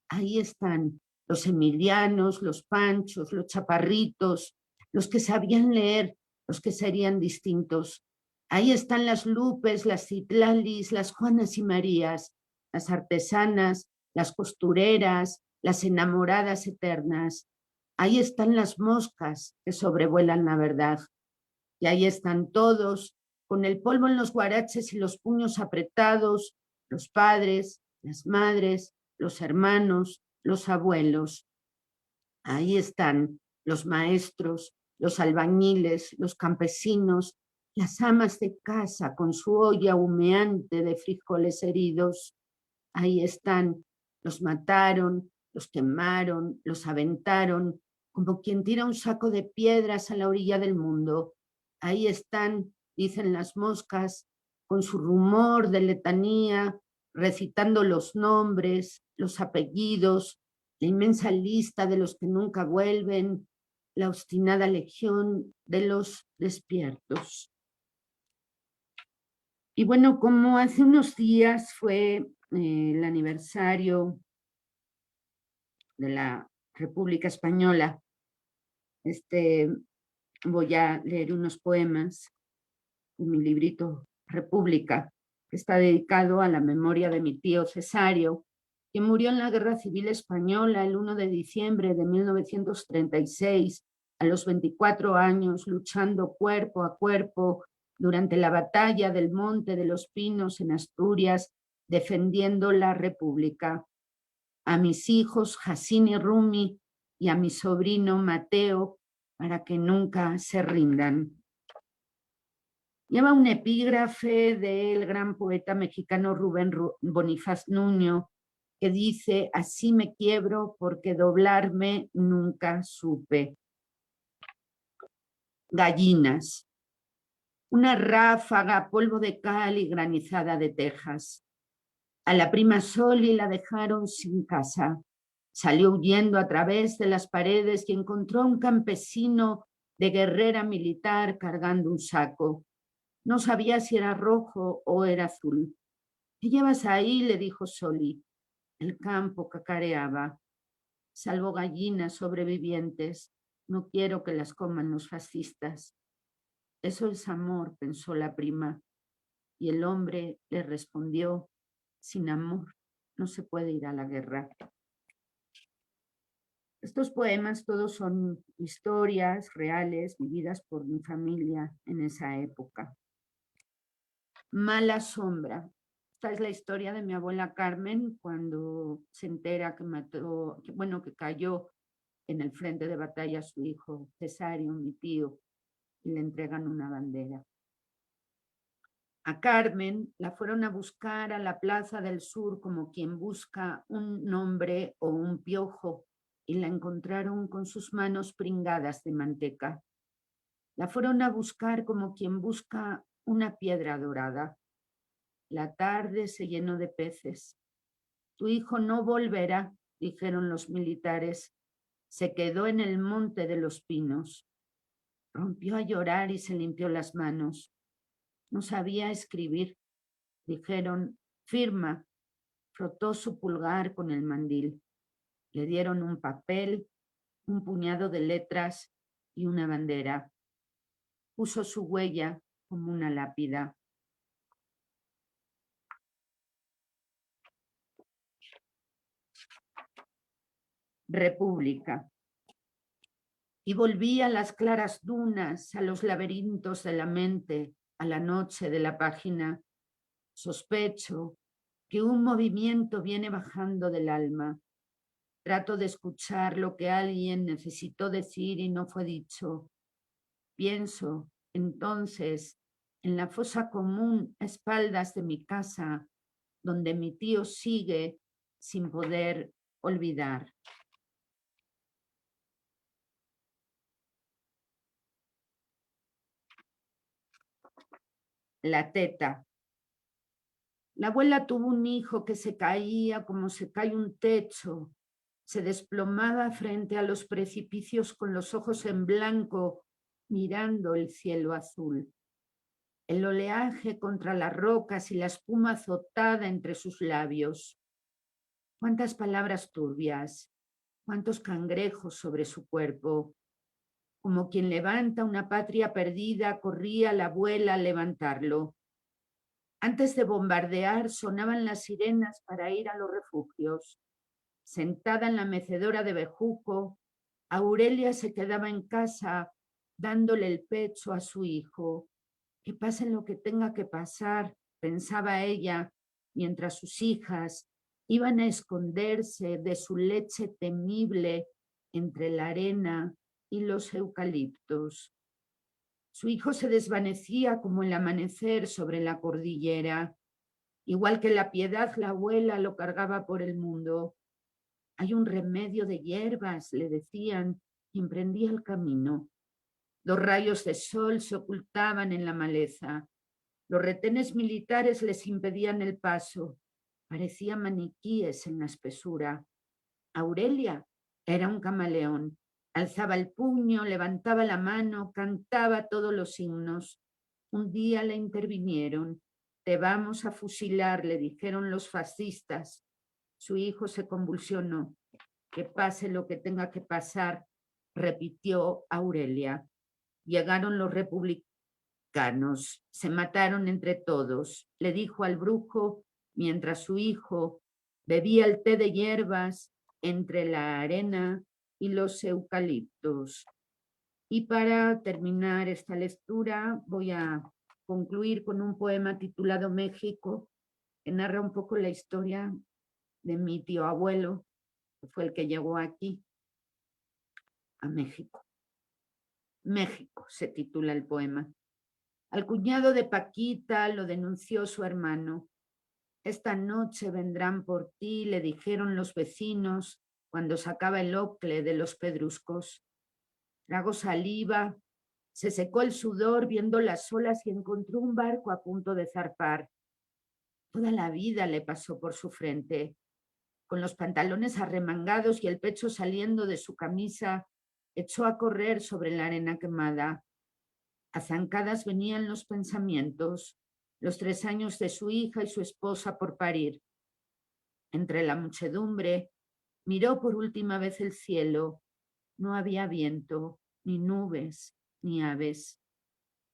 Ahí están los Emilianos, los Panchos, los Chaparritos, los que sabían leer, los que serían distintos. Ahí están las Lupes, las Citlalis, las Juanas y Marías, las artesanas, las costureras, las enamoradas eternas. Ahí están las moscas que sobrevuelan la verdad. Y ahí están todos, con el polvo en los guaraches y los puños apretados, los padres, las madres, los hermanos, los abuelos. Ahí están los maestros, los albañiles, los campesinos, las amas de casa con su olla humeante de frijoles heridos. Ahí están, los mataron, los quemaron, los aventaron, como quien tira un saco de piedras a la orilla del mundo. Ahí están, dicen las moscas, con su rumor de letanía, recitando los nombres, los apellidos, la inmensa lista de los que nunca vuelven, la obstinada legión de los despiertos. Y bueno, como hace unos días fue el aniversario de la República Española, voy a leer unos poemas en mi librito República, que está dedicado a la memoria de mi tío Cesario, que murió en la Guerra Civil Española el 1 de diciembre de 1936, a los 24 años, luchando cuerpo a cuerpo durante la batalla del Monte de los Pinos en Asturias, defendiendo la República. A mis hijos Jacín y Rumi y a mi sobrino Mateo, para que nunca se rindan. Lleva un epígrafe del gran poeta mexicano Rubén Bonifaz Nuño, que dice: así me quiebro porque doblarme nunca supe. Gallinas. Una ráfaga, polvo de cal y granizada de Texas. A la prima Soli la dejaron sin casa. Salió huyendo a través de las paredes y encontró a un campesino de guerrera militar cargando un saco. No sabía si era rojo o era azul. ¿Qué llevas ahí?, le dijo Soli. El campo cacareaba. Salvo gallinas sobrevivientes. No quiero que las coman los fascistas. Eso es amor, pensó la prima. Y el hombre le respondió: sin amor no se puede ir a la guerra. Estos poemas todos son historias reales vividas por mi familia en esa época. Mala sombra. Esta es la historia de mi abuela Carmen cuando se entera que cayó en el frente de batalla su hijo Cesario, mi tío, y le entregan una bandera. A Carmen la fueron a buscar a la Plaza del Sur como quien busca un nombre o un piojo, y la encontraron con sus manos pringadas de manteca. La fueron a buscar como quien busca una piedra dorada. La tarde se llenó de peces. Tu hijo no volverá, dijeron los militares. Se quedó en el monte de los pinos. Rompió a llorar y se limpió las manos. No sabía escribir. Dijeron, firma. Frotó su pulgar con el mandil. Le dieron un papel, un puñado de letras y una bandera. Puso su huella como una lápida. República. Y volví a las claras dunas, a los laberintos de la mente, a la noche de la página. Sospecho que un movimiento viene bajando del alma. Trato de escuchar lo que alguien necesitó decir y no fue dicho. Pienso, entonces, en la fosa común a espaldas de mi casa, donde mi tío sigue sin poder olvidar. La teta. La abuela tuvo un hijo que se caía como se cae un techo, se desplomaba frente a los precipicios con los ojos en blanco, mirando el cielo azul. El oleaje contra las rocas y la espuma azotada entre sus labios. Cuántas palabras turbias, cuántos cangrejos sobre su cuerpo. Como quien levanta una patria perdida, corría la abuela a levantarlo. Antes de bombardear sonaban las sirenas para ir a los refugios. Sentada en la mecedora de bejuco, Aurelia se quedaba en casa dándole el pecho a su hijo. Que pase lo que tenga que pasar, pensaba ella, mientras sus hijas iban a esconderse de su leche temible entre la arena y los eucaliptos. Su hijo se desvanecía como el amanecer sobre la cordillera. Igual que la piedad, la abuela lo cargaba por el mundo. Hay un remedio de hierbas, le decían, y emprendía el camino. Los rayos de sol se ocultaban en la maleza. Los retenes militares les impedían el paso. Parecían maniquíes en la espesura. Aurelia era un camaleón. Alzaba el puño, levantaba la mano, cantaba todos los himnos. Un día le intervinieron. Te vamos a fusilar, le dijeron los fascistas. Su hijo se convulsionó. Que pase lo que tenga que pasar, repitió Aurelia. Llegaron los republicanos, se mataron entre todos, le dijo al brujo mientras su hijo bebía el té de hierbas entre la arena y los eucaliptos. Y para terminar esta lectura voy a concluir con un poema titulado México, que narra un poco la historia de mi tío abuelo, que fue el que llegó aquí, a México. México se titula el poema. Al cuñado de Paquita lo denunció su hermano. Esta noche vendrán por ti, le dijeron los vecinos cuando sacaba el ocle de los pedruscos. Tragó saliva, se secó el sudor viendo las olas y encontró un barco a punto de zarpar. Toda la vida le pasó por su frente. Con los pantalones arremangados y el pecho saliendo de su camisa, echó a correr sobre la arena quemada. A zancadas venían los pensamientos, los 3 años de su hija y su esposa por parir. Entre la muchedumbre, miró por última vez el cielo. No había viento, ni nubes, ni aves.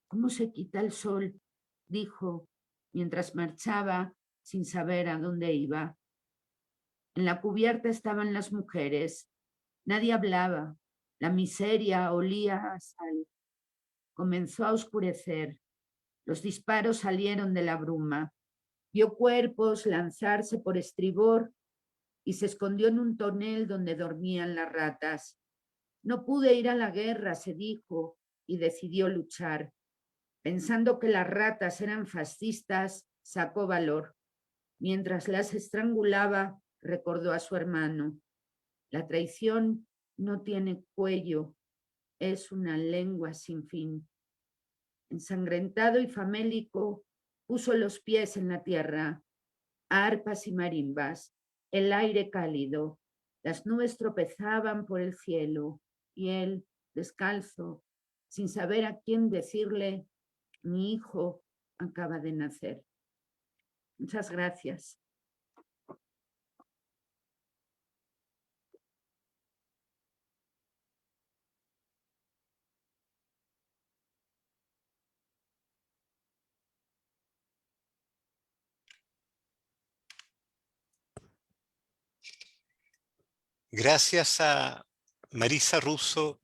¿Cómo se quita el sol?, dijo, mientras marchaba sin saber a dónde iba. En la cubierta estaban las mujeres. Nadie hablaba. La miseria olía a sal. Comenzó a oscurecer. Los disparos salieron de la bruma. Vio cuerpos lanzarse por estribor y se escondió en un tonel donde dormían las ratas. No pude ir a la guerra, se dijo, y decidió luchar. Pensando que las ratas eran fascistas, sacó valor. Mientras las estrangulaba, recordó a su hermano. La traición no tiene cuello, es una lengua sin fin. Ensangrentado y famélico, puso los pies en la tierra, arpas y marimbas. el aire cálido. Las nubes tropezaban por el cielo y él, descalzo, sin saber a quién decirle, mi hijo acaba de nacer. Muchas gracias. Gracias a Marisa Russo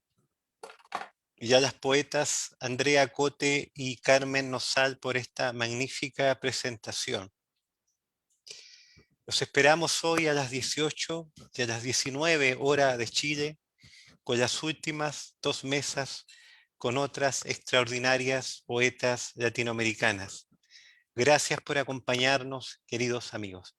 y a las poetas Andrea Cote y Carmen Nosal por esta magnífica presentación. Los esperamos hoy a las 18 y a las 19 horas de Chile, con las últimas 2 mesas con otras extraordinarias poetas latinoamericanas. Gracias por acompañarnos, queridos amigos.